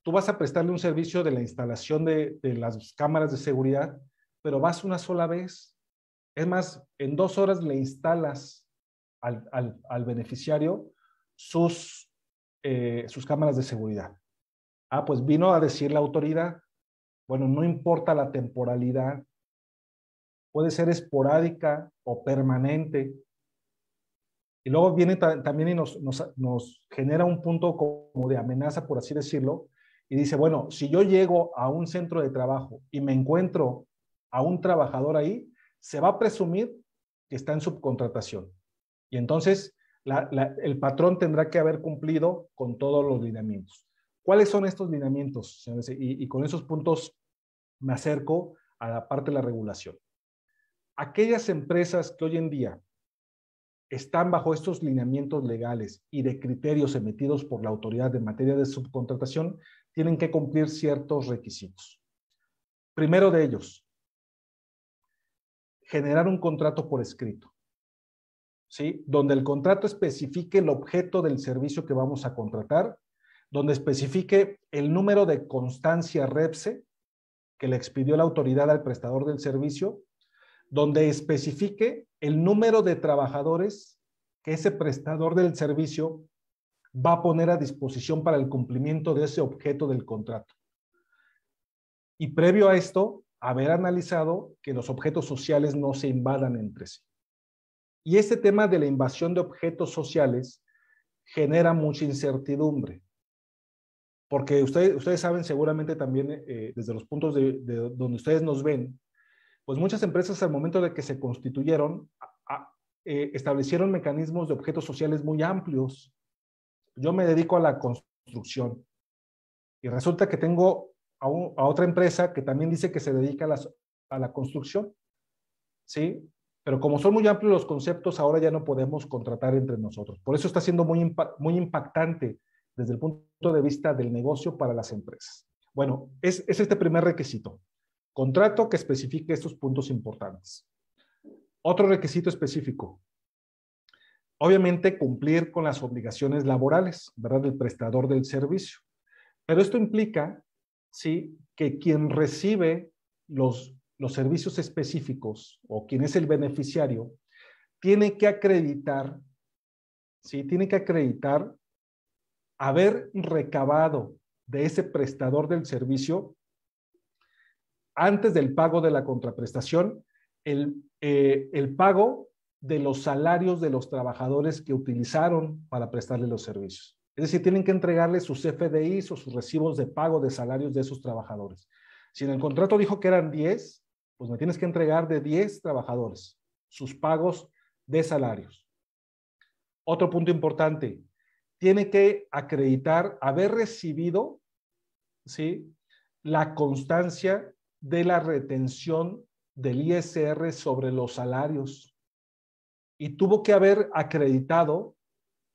tú vas a prestarle un servicio de la instalación de las cámaras de seguridad, pero vas una sola vez. Es más, en 2 horas le instalas al beneficiario sus cámaras de seguridad. Ah, pues vino a decir la autoridad, bueno, no importa la temporalidad, puede ser esporádica o permanente. Y luego viene también y nos genera un punto como de amenaza, por así decirlo, y dice, bueno, si yo llego a un centro de trabajo y me encuentro a un trabajador ahí, se va a presumir que está en subcontratación. Y entonces el patrón tendrá que haber cumplido con todos los lineamientos. ¿Cuáles son estos lineamientos, señores? Y con esos puntos me acerco a la parte de la regulación. Aquellas empresas que hoy en día están bajo estos lineamientos legales y de criterios emitidos por la autoridad en materia de subcontratación, tienen que cumplir ciertos requisitos. Primero de ellos, generar un contrato por escrito, ¿sí? Donde el contrato especifique el objeto del servicio que vamos a contratar, donde especifique el número de constancia REPSE que le expidió la autoridad al prestador del servicio, donde especifique el número de trabajadores que ese prestador del servicio va a poner a disposición para el cumplimiento de ese objeto del contrato. Y previo a esto, haber analizado que los objetos sociales no se invadan entre sí. Y este tema de la invasión de objetos sociales genera mucha incertidumbre. Porque ustedes saben seguramente también, desde los puntos de donde ustedes nos ven, pues muchas empresas al momento de que se constituyeron, establecieron mecanismos de objetos sociales muy amplios. Yo me dedico a la construcción y resulta que tengo a otra empresa que también dice que se dedica a la construcción, ¿sí? Pero como son muy amplios los conceptos, ahora ya no podemos contratar entre nosotros. Por eso está siendo muy impactante desde el punto de vista del negocio para las empresas. Bueno, es este primer requisito. Contrato que especifique estos puntos importantes. Otro requisito específico. Obviamente cumplir con las obligaciones laborales, ¿verdad? Del prestador del servicio. Pero esto implica, ¿sí? Que quien recibe los servicios específicos o quien es el beneficiario, tiene que acreditar, ¿sí? Tiene que acreditar haber recabado de ese prestador del servicio antes del pago de la contraprestación, el pago de los salarios de los trabajadores que utilizaron para prestarle los servicios. Es decir, tienen que entregarle sus FDIs o sus recibos de pago de salarios de esos trabajadores. Si en el contrato dijo que eran 10, pues me tienes que entregar de 10 trabajadores sus pagos de salarios. Otro punto importante, tiene que acreditar haber recibido, ¿sí?, la constancia de la retención del ISR sobre los salarios. Y tuvo que haber acreditado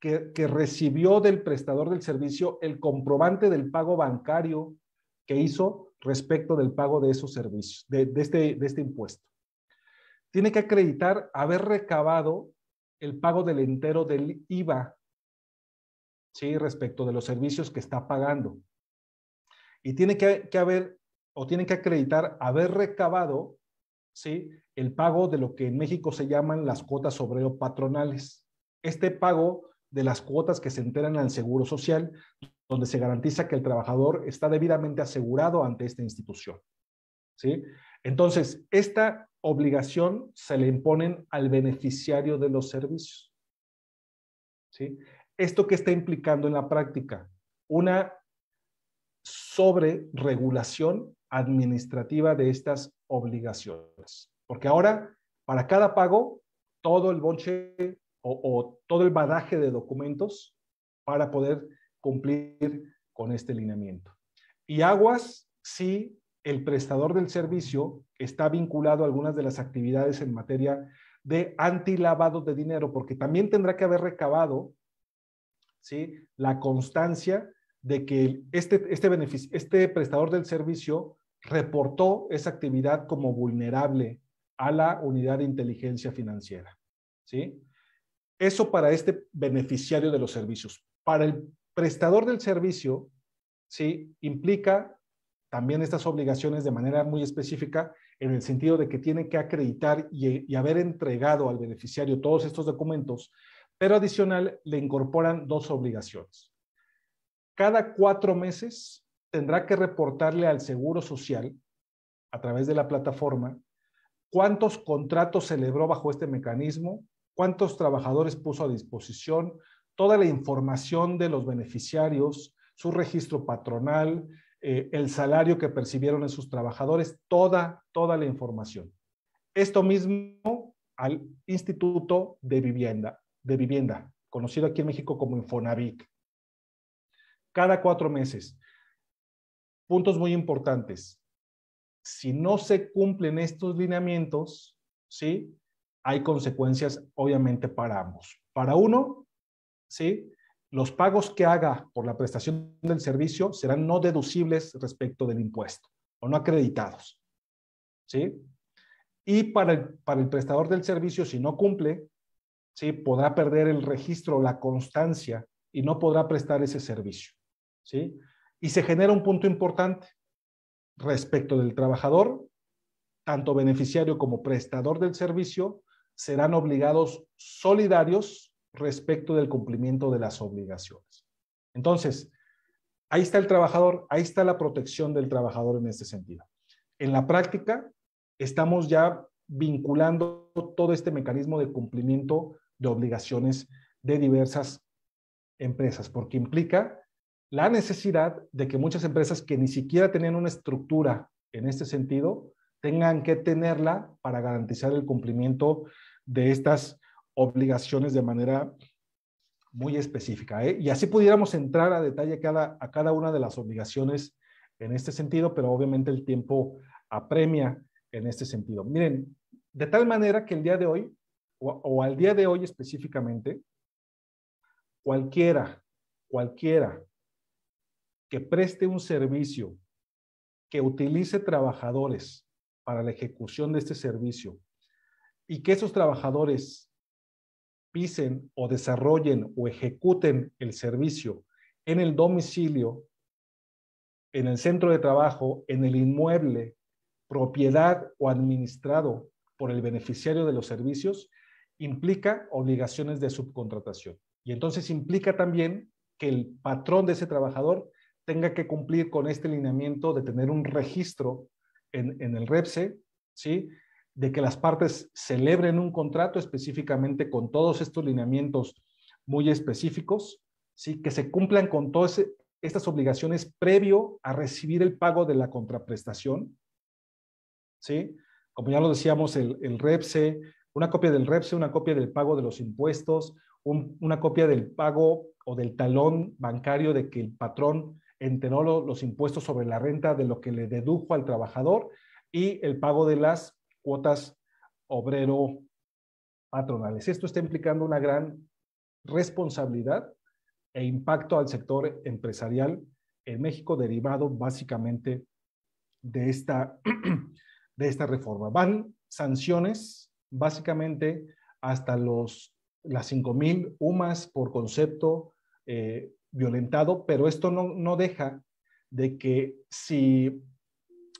que recibió del prestador del servicio el comprobante del pago bancario que hizo respecto del pago de esos servicios, de este impuesto. Tiene que acreditar haber recabado el pago del entero del IVA, ¿sí?, respecto de los servicios que está pagando. Y tiene que acreditar haber recabado, ¿sí?, el pago de lo que en México se llaman las cuotas obrero patronales. Este pago de las cuotas que se enteran al Seguro Social, donde se garantiza que el trabajador está debidamente asegurado ante esta institución, ¿sí? Entonces, esta obligación se le imponen al beneficiario de los servicios, ¿sí? ¿Esto qué está implicando en la práctica? Una sobreregulación administrativa de estas obligaciones. Porque ahora, para cada pago, todo el bonche o todo el bagaje de documentos para poder cumplir con este lineamiento. Y aguas si el prestador del servicio está vinculado a algunas de las actividades en materia de antilavado de dinero, porque también tendrá que haber recabado, ¿sí?, la constancia de que este prestador del servicio reportó esa actividad como vulnerable a la unidad de inteligencia financiera, ¿sí? Eso para este beneficiario de los servicios. Para el prestador del servicio, ¿sí?, implica también estas obligaciones de manera muy específica en el sentido de que tiene que acreditar y haber entregado al beneficiario todos estos documentos, pero adicional le incorporan dos obligaciones. Cada 4 meses tendrá que reportarle al Seguro Social, a través de la plataforma, cuántos contratos celebró bajo este mecanismo, cuántos trabajadores puso a disposición, toda la información de los beneficiarios, su registro patronal, el salario que percibieron esos trabajadores, toda la información. Esto mismo al Instituto de Vivienda, conocido aquí en México como Infonavit. Cada 4 meses. Puntos muy importantes. Si no se cumplen estos lineamientos, ¿sí?, hay consecuencias obviamente para ambos. Para uno, ¿sí?, los pagos que haga por la prestación del servicio serán no deducibles respecto del impuesto o no acreditados, ¿sí? Y para el prestador del servicio, si no cumple, ¿sí?, podrá perder el registro, la constancia y no podrá prestar ese servicio, ¿sí? Y se genera un punto importante respecto del trabajador, tanto beneficiario como prestador del servicio serán obligados solidarios respecto del cumplimiento de las obligaciones. Entonces, ahí está el trabajador, ahí está la protección del trabajador en este sentido. En la práctica, estamos ya vinculando todo este mecanismo de cumplimiento de obligaciones de diversas empresas, porque implica la necesidad de que muchas empresas que ni siquiera tenían una estructura en este sentido, tengan que tenerla para garantizar el cumplimiento de estas obligaciones de manera muy específica, ¿eh? Y así pudiéramos entrar a detalle a cada una de las obligaciones en este sentido, pero obviamente el tiempo apremia en este sentido. Miren, de tal manera que el día de hoy, o al día de hoy específicamente, cualquiera que preste un servicio, que utilice trabajadores para la ejecución de este servicio y que esos trabajadores pisen o desarrollen o ejecuten el servicio en el domicilio, en el centro de trabajo, en el inmueble, propiedad o administrado por el beneficiario de los servicios, implica obligaciones de subcontratación. Y entonces implica también que el patrón de ese trabajador tenga que cumplir con este lineamiento de tener un registro en el REPSE, ¿sí?, de que las partes celebren un contrato específicamente con todos estos lineamientos muy específicos, ¿sí?, que se cumplan con todas estas obligaciones previo a recibir el pago de la contraprestación, ¿sí? Como ya lo decíamos, el REPSE Una copia del REPSE, una copia del pago de los impuestos, una copia del pago o del talón bancario de que el patrón enteró los impuestos sobre la renta de lo que le dedujo al trabajador y el pago de las cuotas obrero patronales. Esto está implicando una gran responsabilidad e impacto al sector empresarial en México, derivado básicamente de esta, de esta reforma. Van sanciones básicamente hasta las 5,000 UMAS por concepto violentado, pero esto no deja de que si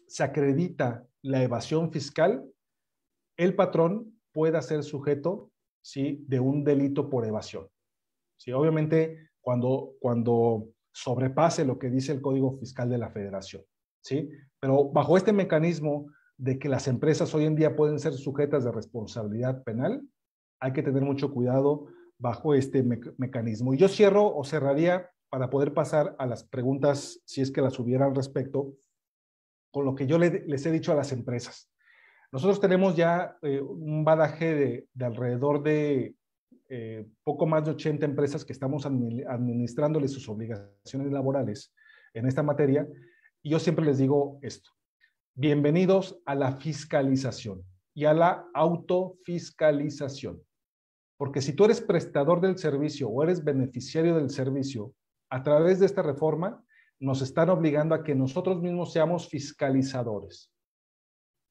se acredita la evasión fiscal, el patrón pueda ser sujeto, ¿sí?, de un delito por evasión. ¿Sí? Obviamente, cuando sobrepase lo que dice el Código Fiscal de la Federación, ¿sí? Pero bajo este mecanismo de que las empresas hoy en día pueden ser sujetas de responsabilidad penal, hay que tener mucho cuidado bajo este mecanismo. Y yo cierro o cerraría para poder pasar a las preguntas, si es que las hubiera al respecto, con lo que yo les he dicho a las empresas. Nosotros tenemos ya un badaje de alrededor de poco más de 80 empresas que estamos administrándoles sus obligaciones laborales en esta materia. Y yo siempre les digo esto: bienvenidos a la fiscalización y a la autofiscalización. Porque si tú eres prestador del servicio o eres beneficiario del servicio, a través de esta reforma nos están obligando a que nosotros mismos seamos fiscalizadores.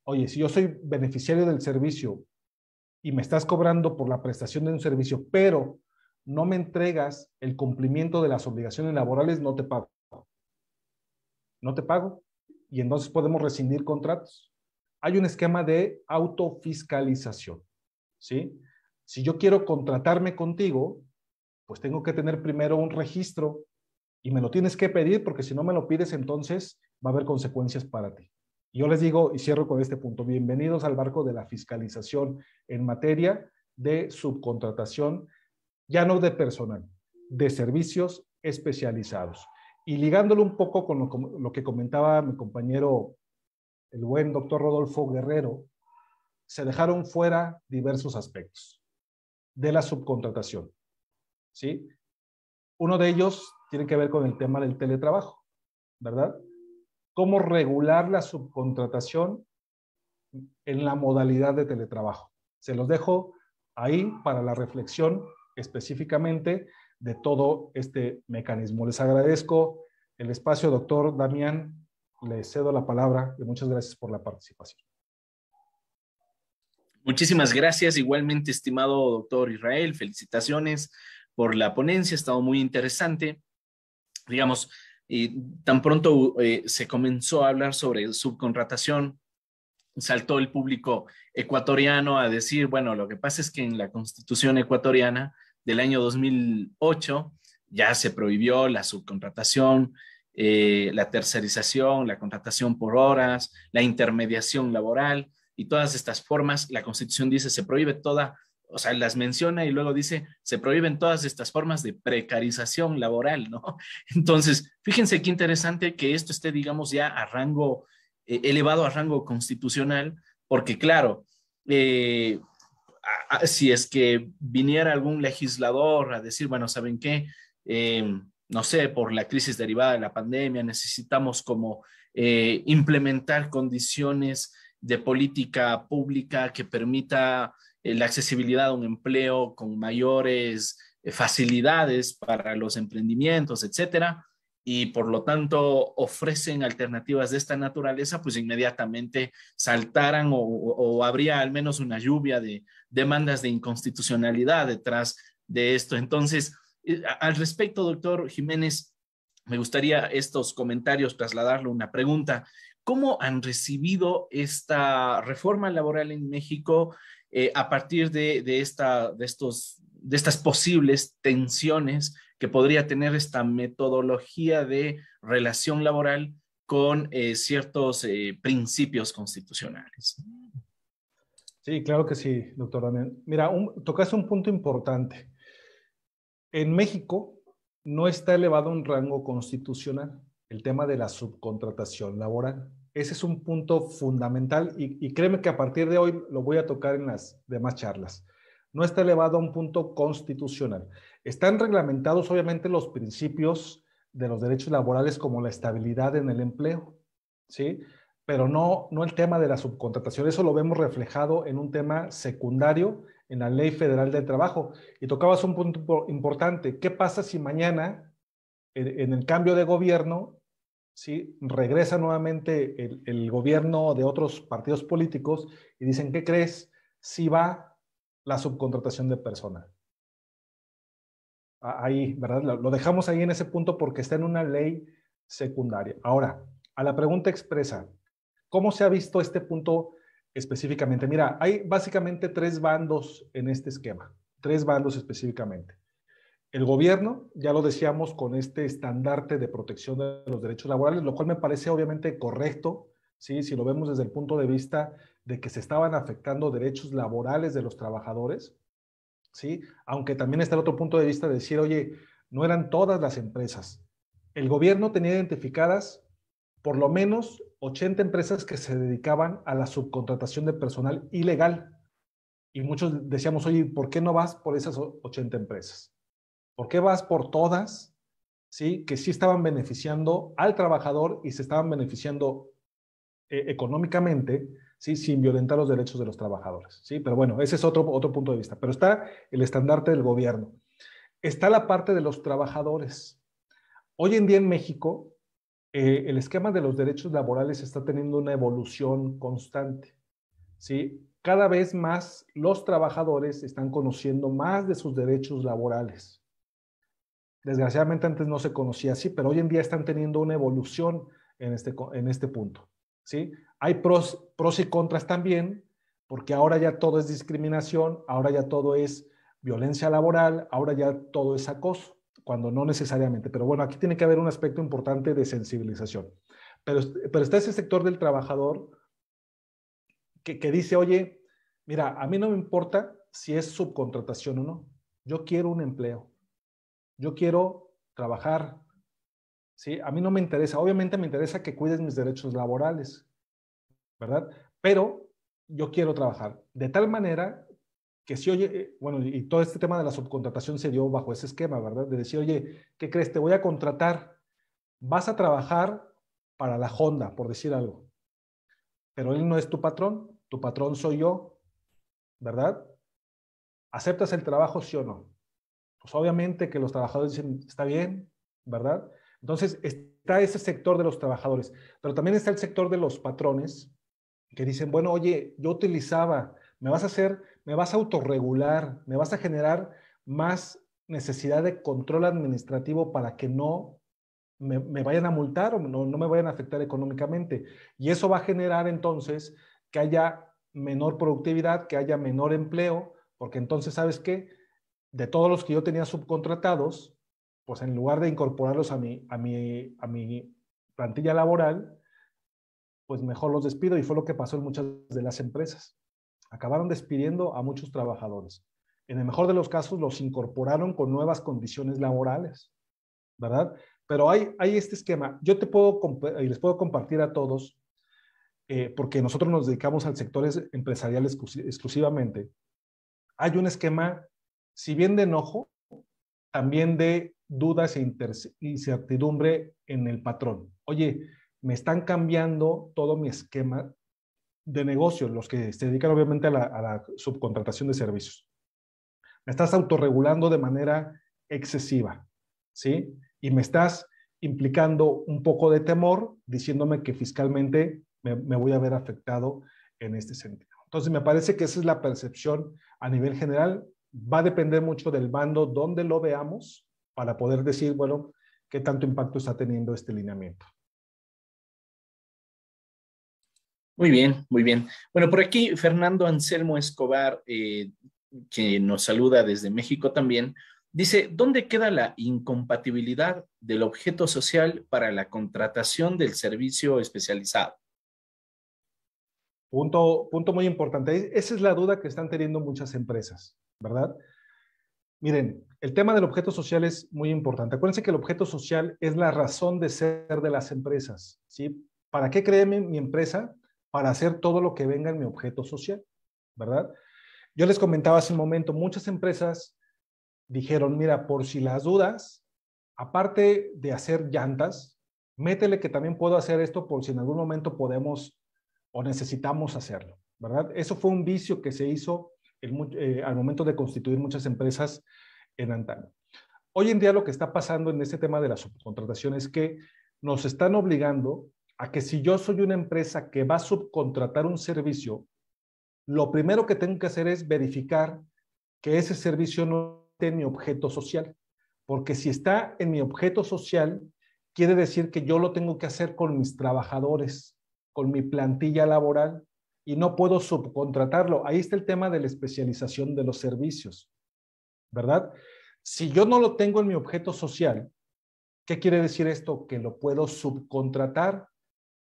Oye, si yo soy beneficiario del servicio y me estás cobrando por la prestación de un servicio, pero no me entregas el cumplimiento de las obligaciones laborales, no te pago. No te pago. Y entonces podemos rescindir contratos. Hay un esquema de autofiscalización, ¿sí? Si yo quiero contratarme contigo, pues tengo que tener primero un registro y me lo tienes que pedir, porque si no me lo pides, entonces va a haber consecuencias para ti. Y yo les digo, y cierro con este punto: bienvenidos al barco de la fiscalización en materia de subcontratación, ya no de personal, de servicios especializados. Y ligándolo un poco con lo que comentaba mi compañero, el buen doctor Rodolfo Guerrero, se dejaron fuera diversos aspectos de la subcontratación, ¿sí? Uno de ellos tiene que ver con el tema del teletrabajo, ¿verdad? ¿Cómo regular la subcontratación en la modalidad de teletrabajo? Se los dejo ahí para la reflexión específicamente de todo este mecanismo. Les agradezco el espacio, doctor Damián. Le cedo la palabra y muchas gracias por la participación. Muchísimas gracias. Igualmente, estimado doctor Israel, felicitaciones por la ponencia. Ha estado muy interesante. Digamos, tan pronto se comenzó a hablar sobre subcontratación, saltó el público ecuatoriano a decir, bueno, lo que pasa es que en la Constitución ecuatoriana del año 2008 ya se prohibió la subcontratación, la tercerización, la contratación por horas, la intermediación laboral y todas estas formas. La Constitución dice se prohíbe toda, o sea, las menciona y luego dice se prohíben todas estas formas de precarización laboral, ¿no? Entonces, fíjense qué interesante que esto esté, digamos, ya a rango elevado a rango constitucional, porque claro, si es que viniera algún legislador a decir, bueno, ¿saben qué? No sé, por la crisis derivada de la pandemia, necesitamos como implementar condiciones de política pública que permita la accesibilidad a un empleo con mayores facilidades para los emprendimientos, etcétera, y por lo tanto ofrecen alternativas de esta naturaleza, pues inmediatamente saltaran o habría al menos una lluvia de demandas de inconstitucionalidad detrás de esto. Entonces, al respecto, doctor Jiménez, me gustaría estos comentarios trasladarle una pregunta. ¿Cómo han recibido esta reforma laboral en México a partir de estas posibles tensiones que podría tener esta metodología de relación laboral con ciertos principios constitucionales? Sí, claro que sí, doctor Damián. Mira, tocaste un punto importante. En México no está elevado a un rango constitucional el tema de la subcontratación laboral. Ese es un punto fundamental y créeme que a partir de hoy lo voy a tocar en las demás charlas. No está elevado a un punto constitucional. Están reglamentados obviamente los principios de los derechos laborales como la estabilidad en el empleo, ¿sí? Pero no el tema de la subcontratación. Eso lo vemos reflejado en un tema secundario en la Ley Federal del Trabajo. Y tocabas un punto importante. ¿Qué pasa si mañana, en el cambio de gobierno, ¿sí? Regresa nuevamente el gobierno de otros partidos políticos y dicen, ¿qué crees? Si va la subcontratación de personal. Ahí, ¿verdad? Lo dejamos ahí en ese punto porque está en una ley secundaria. Ahora, a la pregunta expresa, ¿cómo se ha visto este punto específicamente? Mira, hay básicamente tres bandos en este esquema, tres bandos específicamente. El gobierno, ya lo decíamos, con este estandarte de protección de los derechos laborales, lo cual me parece obviamente correcto, ¿sí? Si lo vemos desde el punto de vista de que se estaban afectando derechos laborales de los trabajadores, ¿sí? Aunque también está el otro punto de vista de decir, oye, no eran todas las empresas. El gobierno tenía identificadas por lo menos 80 empresas que se dedicaban a la subcontratación de personal ilegal. Y muchos decíamos, oye, ¿por qué no vas por esas 80 empresas? ¿Por qué vas por todas? ¿Sí? Que sí estaban beneficiando al trabajador y se estaban beneficiando económicamente, ¿sí? Sin violentar los derechos de los trabajadores, ¿sí? Pero bueno, ese es otro punto de vista. Pero está el estandarte del gobierno. Está la parte de los trabajadores. Hoy en día en México, el esquema de los derechos laborales está teniendo una evolución constante, ¿sí? Cada vez más los trabajadores están conociendo más de sus derechos laborales. Desgraciadamente antes no se conocía así, pero hoy en día están teniendo una evolución en este punto, ¿sí? Hay pros y contras también, porque ahora ya todo es discriminación, ahora ya todo es violencia laboral, ahora ya todo es acoso, cuando no necesariamente. Pero bueno, aquí tiene que haber un aspecto importante de sensibilización. Pero está ese sector del trabajador que dice, oye, mira, a mí no me importa si es subcontratación o no, yo quiero un empleo. Yo quiero trabajar, ¿sí? A mí no me interesa, obviamente me interesa que cuides mis derechos laborales, ¿verdad? Pero yo quiero trabajar de tal manera que si, oye, bueno, y todo este tema de la subcontratación se dio bajo ese esquema, ¿verdad? De decir, oye, ¿qué crees? Te voy a contratar, vas a trabajar para la Honda, por decir algo, pero él no es tu patrón soy yo, ¿verdad? ¿Aceptas el trabajo, sí o no? Pues obviamente que los trabajadores dicen, está bien, ¿verdad? Entonces está ese sector de los trabajadores, pero también está el sector de los patrones que dicen, bueno, oye, yo utilizaba, me vas a autorregular, me vas a generar más necesidad de control administrativo para que no me vayan a multar o no me vayan a afectar económicamente. Y eso va a generar entonces que haya menor productividad, que haya menor empleo, porque entonces, ¿sabes qué? De todos los que yo tenía subcontratados, pues en lugar de incorporarlos a mi plantilla laboral, pues mejor los despido y fue lo que pasó en muchas de las empresas. Acabaron despidiendo a muchos trabajadores. En el mejor de los casos los incorporaron con nuevas condiciones laborales, ¿verdad? Pero hay este esquema. Yo y les puedo compartir a todos, porque nosotros nos dedicamos al sector empresarial exclusivamente. Hay un esquema, si bien de enojo, también de dudas e incertidumbre en el patrón. Oye, me están cambiando todo mi esquema de negocio, los que se dedican obviamente a la subcontratación de servicios. Me estás autorregulando de manera excesiva, ¿sí? Y me estás implicando un poco de temor, diciéndome que fiscalmente me voy a ver afectado en este sentido. Entonces, me parece que esa es la percepción a nivel general. Va a depender mucho del bando donde lo veamos para poder decir, bueno, qué tanto impacto está teniendo este lineamiento. Muy bien, muy bien. Bueno, por aquí Fernando Anselmo Escobar, que nos saluda desde México también, dice, ¿dónde queda la incompatibilidad del objeto social para la contratación del servicio especializado? Punto muy importante. Esa es la duda que están teniendo muchas empresas, ¿verdad? Miren, el tema del objeto social es muy importante. Acuérdense que el objeto social es la razón de ser de las empresas, ¿sí? ¿Para qué creé mi empresa? Para hacer todo lo que venga en mi objeto social, ¿verdad? Yo les comentaba hace un momento, muchas empresas dijeron, mira, por si las dudas, aparte de hacer llantas, métele que también puedo hacer esto por si en algún momento podemos o necesitamos hacerlo, ¿verdad? Eso fue un vicio que se hizo al momento de constituir muchas empresas en antaño. Hoy en día lo que está pasando en este tema de la subcontratación es que nos están obligando a que si yo soy una empresa que va a subcontratar un servicio, lo primero que tengo que hacer es verificar que ese servicio no esté en mi objeto social. Porque si está en mi objeto social, quiere decir que yo lo tengo que hacer con mis trabajadores, con mi plantilla laboral, y no puedo subcontratarlo. Ahí está el tema de la especialización de los servicios, ¿verdad? Si yo no lo tengo en mi objeto social, ¿qué quiere decir esto? Que lo puedo subcontratar,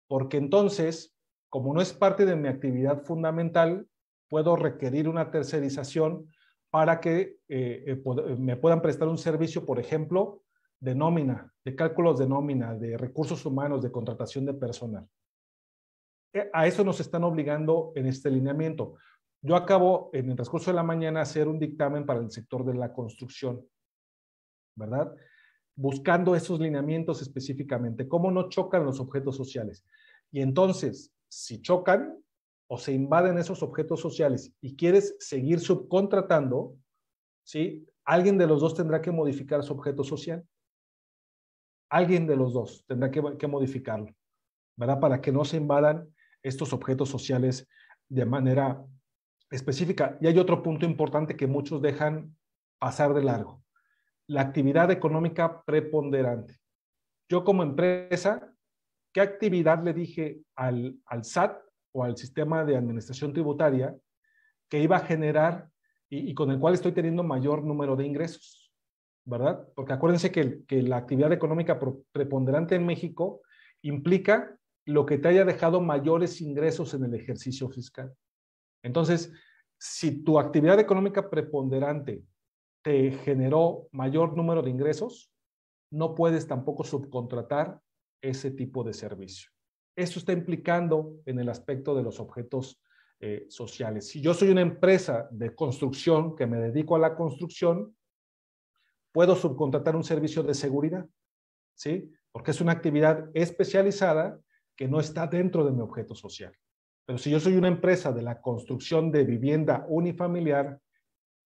porque entonces, como no es parte de mi actividad fundamental, puedo requerir una tercerización para que me puedan prestar un servicio, por ejemplo, de nómina, de cálculos de nómina, de recursos humanos, de contratación de personal. A eso nos están obligando en este lineamiento. Yo acabo en el transcurso de la mañana a hacer un dictamen para el sector de la construcción, ¿verdad? Buscando esos lineamientos específicamente, cómo no chocan los objetos sociales. Y entonces, si chocan o se invaden esos objetos sociales y quieres seguir subcontratando, ¿sí? Alguien de los dos tendrá que modificar su objeto social. Alguien de los dos tendrá que modificarlo, ¿verdad? Para que no se invadan estos objetos sociales de manera específica. Y hay otro punto importante que muchos dejan pasar de largo: la actividad económica preponderante. Yo como empresa, ¿qué actividad le dije al SAT o al sistema de administración tributaria que iba a generar y con el cual estoy teniendo mayor número de ingresos? ¿Verdad? Porque acuérdense que la actividad económica preponderante en México implica lo que te haya dejado mayores ingresos en el ejercicio fiscal. Entonces, si tu actividad económica preponderante te generó mayor número de ingresos, no puedes tampoco subcontratar ese tipo de servicio. Eso está implicando en el aspecto de los objetos sociales. Si yo soy una empresa de construcción que me dedico a la construcción, puedo subcontratar un servicio de seguridad, ¿sí? Porque es una actividad especializada que no está dentro de mi objeto social. Pero si yo soy una empresa de la construcción de vivienda unifamiliar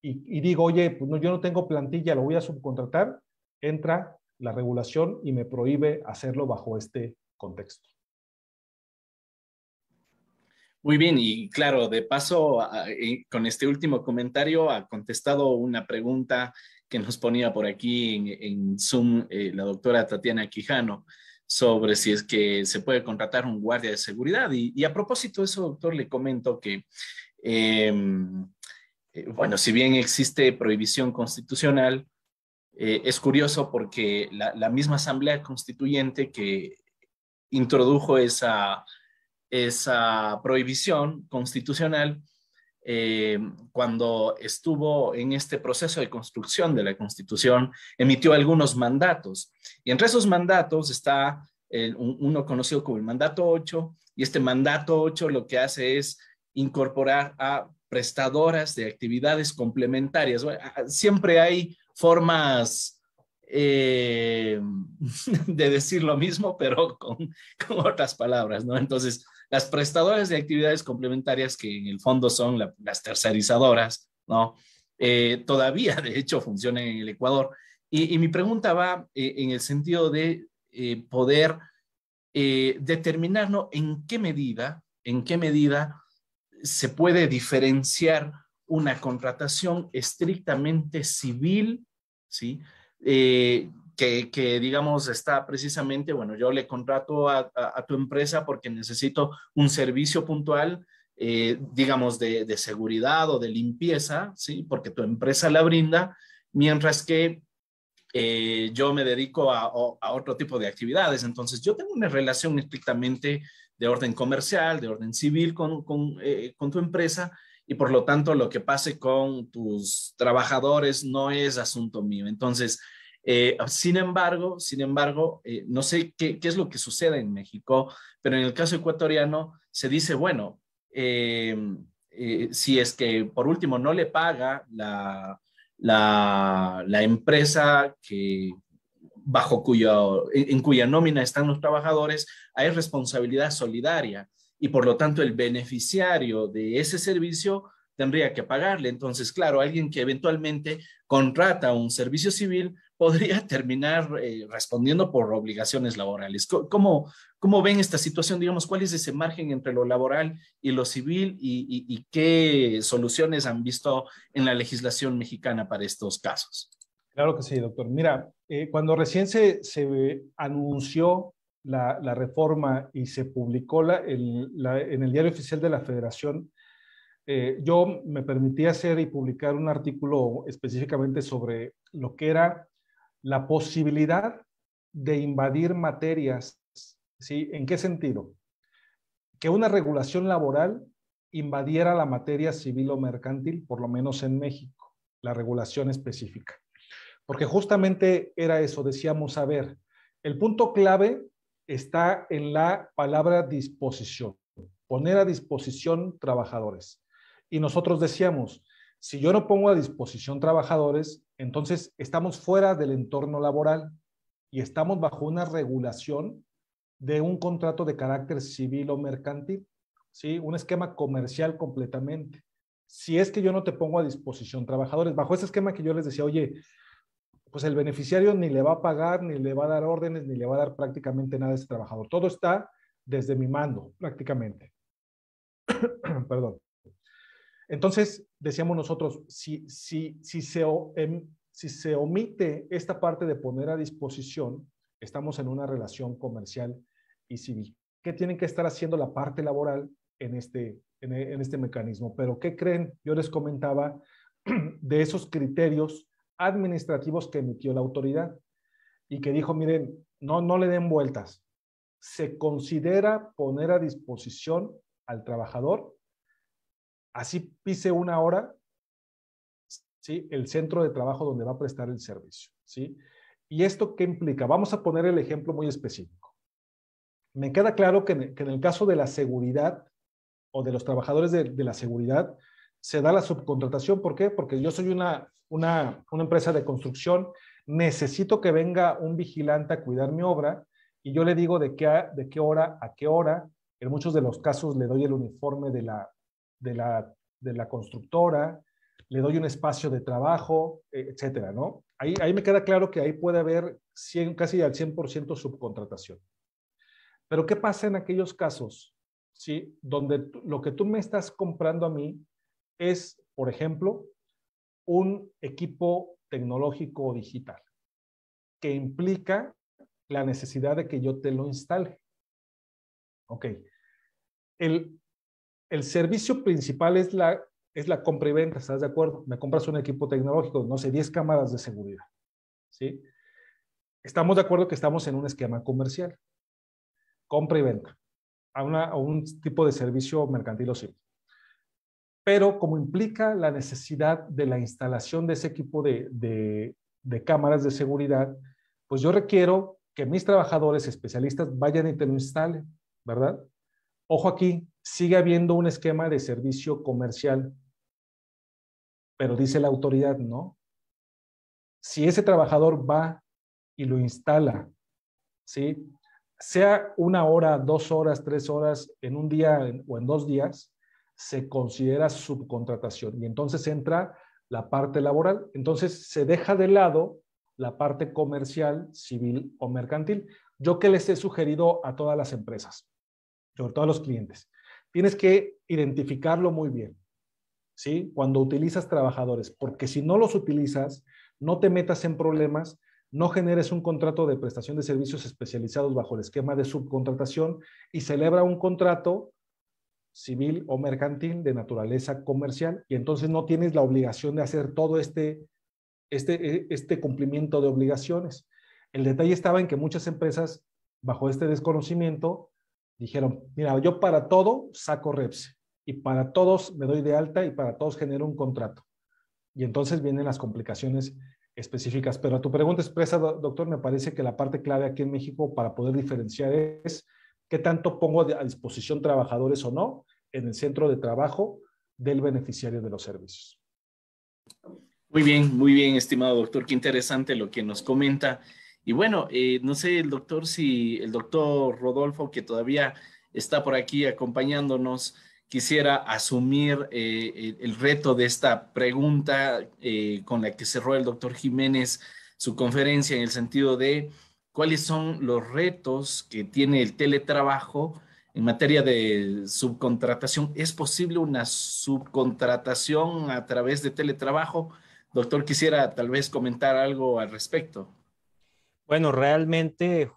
y digo, oye, pues no, yo no tengo plantilla, lo voy a subcontratar, entra la regulación y me prohíbe hacerlo bajo este contexto. Muy bien, y claro, de paso, con este último comentario ha contestado una pregunta que nos ponía por aquí en Zoom la doctora Tatiana Quijano sobre si es que se puede contratar un guardia de seguridad. Y a propósito de eso, doctor, le comento que, bueno, si bien existe prohibición constitucional, es curioso porque la misma Asamblea Constituyente que introdujo esa prohibición constitucional, cuando estuvo en este proceso de construcción de la Constitución, emitió algunos mandatos. Y entre esos mandatos está uno conocido como el mandato 8, y este mandato 8 lo que hace es incorporar a prestadoras de actividades complementarias. Bueno, siempre hay formas de decir lo mismo, pero con otras palabras, ¿no? Entonces, las prestadoras de actividades complementarias, que en el fondo son las tercerizadoras, ¿no? Todavía, de hecho, funcionan en el Ecuador. Y mi pregunta va en el sentido de poder determinar, ¿no? En qué medida se puede diferenciar una contratación estrictamente civil, ¿sí? Digamos, está precisamente, bueno, yo le contrato a tu empresa porque necesito un servicio puntual, digamos, de seguridad o de limpieza, ¿sí? Porque tu empresa la brinda, mientras que yo me dedico a otro tipo de actividades. Entonces, yo tengo una relación estrictamente de orden comercial, de orden civil con tu empresa, y por lo tanto lo que pase con tus trabajadores no es asunto mío. Entonces, No sé qué es lo que sucede en México, pero en el caso ecuatoriano se dice, bueno, si es que por último no le paga la empresa en cuya nómina están los trabajadores, hay responsabilidad solidaria y por lo tanto el beneficiario de ese servicio tendría que pagarle. Entonces, claro, alguien que eventualmente contrata un servicio civil podría terminar respondiendo por obligaciones laborales. ¿Cómo ven esta situación? Digamos, ¿cuál es ese margen entre lo laboral y lo civil y qué soluciones han visto en la legislación mexicana para estos casos? Claro que sí, doctor. Mira, cuando recién se anunció la reforma y se publicó en el Diario Oficial de la Federación, yo me permití hacer y publicar un artículo específicamente sobre lo que era la posibilidad de invadir materias, ¿sí? ¿En qué sentido? Que una regulación laboral invadiera la materia civil o mercantil, por lo menos en México, la regulación específica. Porque justamente era eso, decíamos, a ver, el punto clave está en la palabra disposición, poner a disposición trabajadores. Y nosotros decíamos, si yo no pongo a disposición trabajadores, entonces estamos fuera del entorno laboral y estamos bajo una regulación de un contrato de carácter civil o mercantil, ¿sí? Un esquema comercial completamente. Si es que yo no te pongo a disposición trabajadores, bajo ese esquema que yo les decía, oye, pues el beneficiario ni le va a pagar, ni le va a dar órdenes, ni le va a dar prácticamente nada a ese trabajador. Todo está desde mi mando, prácticamente. Perdón. Entonces, decíamos nosotros, si se omite esta parte de poner a disposición, estamos en una relación comercial y civil. ¿Qué tienen que estar haciendo la parte laboral en este mecanismo? Pero ¿qué creen? Yo les comentaba de esos criterios administrativos que emitió la autoridad y que dijo, miren, no le den vueltas. Se considera poner a disposición al trabajador, así pise una hora, ¿sí? El centro de trabajo donde va a prestar el servicio, ¿sí? ¿Y esto qué implica? Vamos a poner el ejemplo muy específico. Me queda claro que en el caso de la seguridad o de los trabajadores de la seguridad, se da la subcontratación. ¿Por qué? Porque yo soy una empresa de construcción, necesito que venga un vigilante a cuidar mi obra y yo le digo de qué hora a qué hora. En muchos de los casos le doy el uniforme de la constructora, le doy un espacio de trabajo, etcétera, ¿no? Ahí me queda claro que ahí puede haber casi al 100% subcontratación. Pero ¿qué pasa en aquellos casos, ¿sí? Donde lo que tú me estás comprando a mí es, por ejemplo, un equipo tecnológico o digital que implica la necesidad de que yo te lo instale. Ok. El servicio principal es la compra y venta, ¿estás de acuerdo? Me compras un equipo tecnológico, no sé, 10 cámaras de seguridad, ¿sí? Estamos de acuerdo que estamos en un esquema comercial, compra y venta, a un tipo de servicio mercantil o civil. Pero como implica la necesidad de la instalación de ese equipo de cámaras de seguridad, pues yo requiero que mis trabajadores especialistas vayan y te lo instalen, ¿verdad? Ojo aquí, sigue habiendo un esquema de servicio comercial, pero dice la autoridad, no. Si ese trabajador va y lo instala, ¿sí? Sea una hora, 2 horas, 3 horas, en un día o en 2 días, se considera subcontratación y entonces entra la parte laboral. Entonces se deja de lado la parte comercial, civil o mercantil. Yo que les he sugerido a todas las empresas, sobre todo a los clientes, tienes que identificarlo muy bien, ¿sí? Cuando utilizas trabajadores, porque si no los utilizas, no te metas en problemas, no generes un contrato de prestación de servicios especializados bajo el esquema de subcontratación y celebra un contrato civil o mercantil de naturaleza comercial y entonces no tienes la obligación de hacer todo este cumplimiento de obligaciones. El detalle estaba en que muchas empresas, bajo este desconocimiento, dijeron, mira, yo para todo saco REPSE y para todos me doy de alta y para todos genero un contrato. Y entonces vienen las complicaciones específicas. Pero a tu pregunta expresa, doctor, me parece que la parte clave aquí en México para poder diferenciar es qué tanto pongo a disposición trabajadores o no en el centro de trabajo del beneficiario de los servicios. Muy bien, estimado doctor, qué interesante lo que nos comenta. Y bueno, no sé, el doctor, si el doctor Rodolfo, que todavía está por aquí acompañándonos, quisiera asumir el reto de esta pregunta con la que cerró el doctor Jiménez su conferencia en el sentido de cuáles son los retos que tiene el teletrabajo en materia de subcontratación. ¿Es posible una subcontratación a través de teletrabajo? Doctor, quisiera tal vez comentar algo al respecto. Bueno, realmente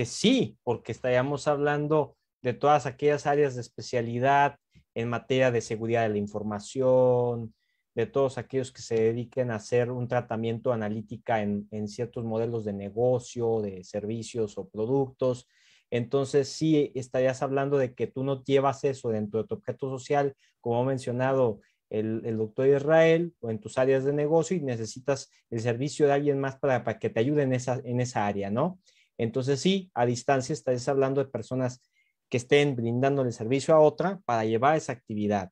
sí, porque estaríamos hablando de todas aquellas áreas de especialidad en materia de seguridad de la información, de todos aquellos que se dediquen a hacer un tratamiento analítica en ciertos modelos de negocio, de servicios o productos. Entonces, sí, estarías hablando de que tú no llevas eso dentro de tu objeto social, como ha mencionado el doctor Israel, o en tus áreas de negocio y necesitas el servicio de alguien más para que te ayude en esa área, ¿no? Entonces sí, a distancia estás hablando de personas que estén brindándole servicio a otra para llevar esa actividad.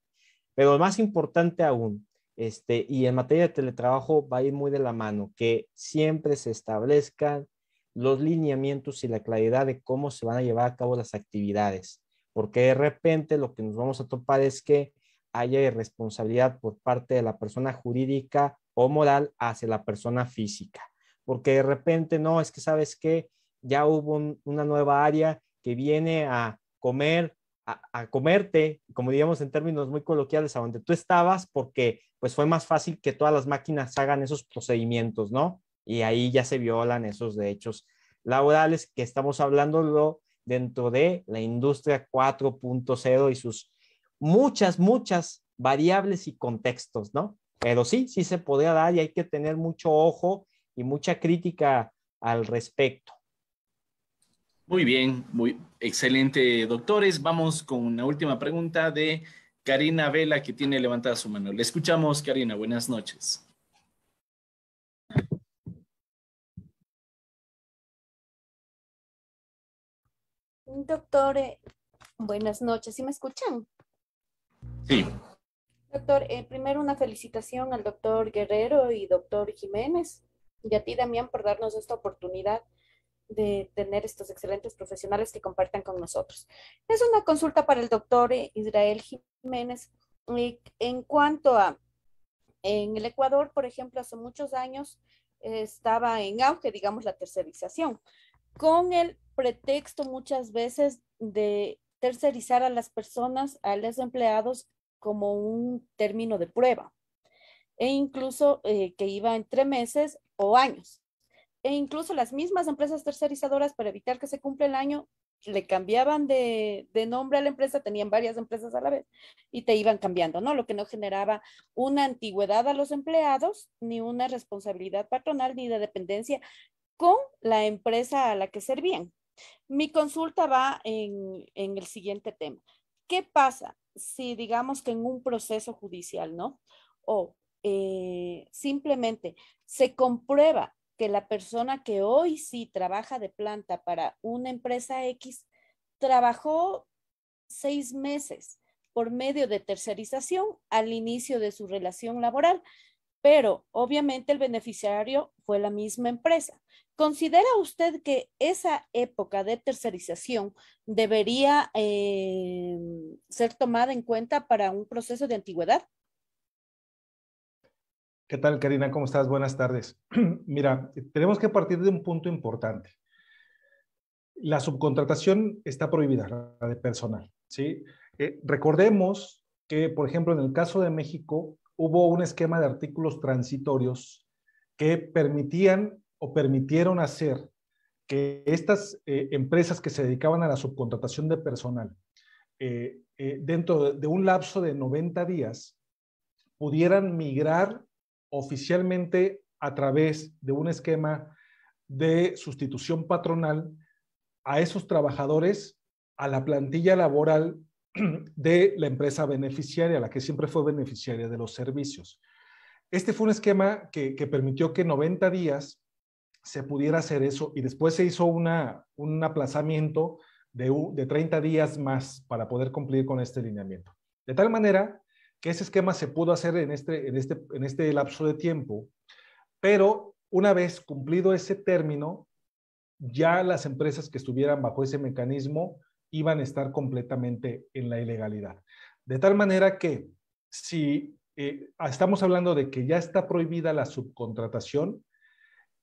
Pero lo más importante aún, y en materia de teletrabajo va a ir muy de la mano, que siempre se establezcan los lineamientos y la claridad de cómo se van a llevar a cabo las actividades, porque de repente lo que nos vamos a topar es que haya irresponsabilidad por parte de la persona jurídica o moral hacia la persona física. Porque de repente, no, es que sabes que ya hubo una nueva área que viene a comer, a comerte, como diríamos en términos muy coloquiales, a donde tú estabas, porque pues fue más fácil que todas las máquinas hagan esos procedimientos, ¿no? Y ahí ya se violan esos derechos laborales que estamos hablando dentro de la industria 4.0 y sus muchas variables y contextos, ¿no? Pero sí, sí se podría dar y hay que tener mucho ojo y mucha crítica al respecto. Muy bien, muy excelente, doctores. Vamos con una última pregunta de Karina Vela, que tiene levantada su mano. Le escuchamos, Karina. Buenas noches. Doctor, buenas noches. ¿Sí me escuchan? Sí. Doctor, primero una felicitación al doctor Guerrero y doctor Jiménez y a ti, Damián, por darnos esta oportunidad de tener estos excelentes profesionales que compartan con nosotros. Es una consulta para el doctor Israel Jiménez. En cuanto a, en el Ecuador, por ejemplo, hace muchos años estaba en auge, digamos, la tercerización, con el pretexto muchas veces de tercerizar a las personas, a los empleados, como un término de prueba, e incluso que iba entre meses o años. E incluso las mismas empresas tercerizadoras, para evitar que se cumpla el año, le cambiaban de nombre a la empresa, tenían varias empresas a la vez y te iban cambiando, ¿no? Lo que no generaba una antigüedad a los empleados, ni una responsabilidad patronal, ni de dependencia con la empresa a la que servían. Mi consulta va en el siguiente tema. ¿Qué pasa si digamos que en un proceso judicial, ¿no? O simplemente se comprueba que la persona que hoy sí trabaja de planta para una empresa X trabajó 6 meses por medio de tercerización al inicio de su relación laboral, pero obviamente el beneficiario fue la misma empresa? ¿Considera usted que esa época de tercerización debería ser tomada en cuenta para un proceso de antigüedad? ¿Qué tal, Karina? ¿Cómo estás? Buenas tardes. Mira, tenemos que partir de un punto importante. La subcontratación está prohibida, la de personal, ¿sí? Recordemos que, por ejemplo, en el caso de México, hubo un esquema de artículos transitorios que permitían o permitieron hacer que estas empresas que se dedicaban a la subcontratación de personal, dentro de un lapso de 90 días, pudieran migrar oficialmente a través de un esquema de sustitución patronal a esos trabajadores a la plantilla laboral de la empresa beneficiaria, la que siempre fue beneficiaria de los servicios. Este fue un esquema que permitió que 90 días se pudiera hacer eso y después se hizo un aplazamiento de 30 días más para poder cumplir con este lineamiento. De tal manera que ese esquema se pudo hacer en este lapso de tiempo, pero una vez cumplido ese término, ya las empresas que estuvieran bajo ese mecanismo iban a estar completamente en la ilegalidad. De tal manera que si estamos hablando de que ya está prohibida la subcontratación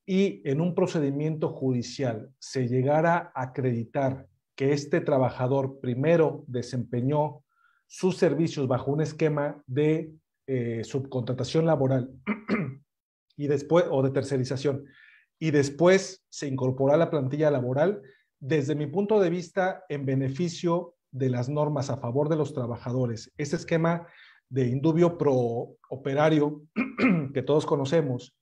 y en un procedimiento judicial se llegara a acreditar que este trabajador primero desempeñó sus servicios bajo un esquema de subcontratación laboral y después, o de tercerización, y después se incorporó a la plantilla laboral, desde mi punto de vista, en beneficio de las normas a favor de los trabajadores, ese esquema de indubio pro operario que todos conocemos,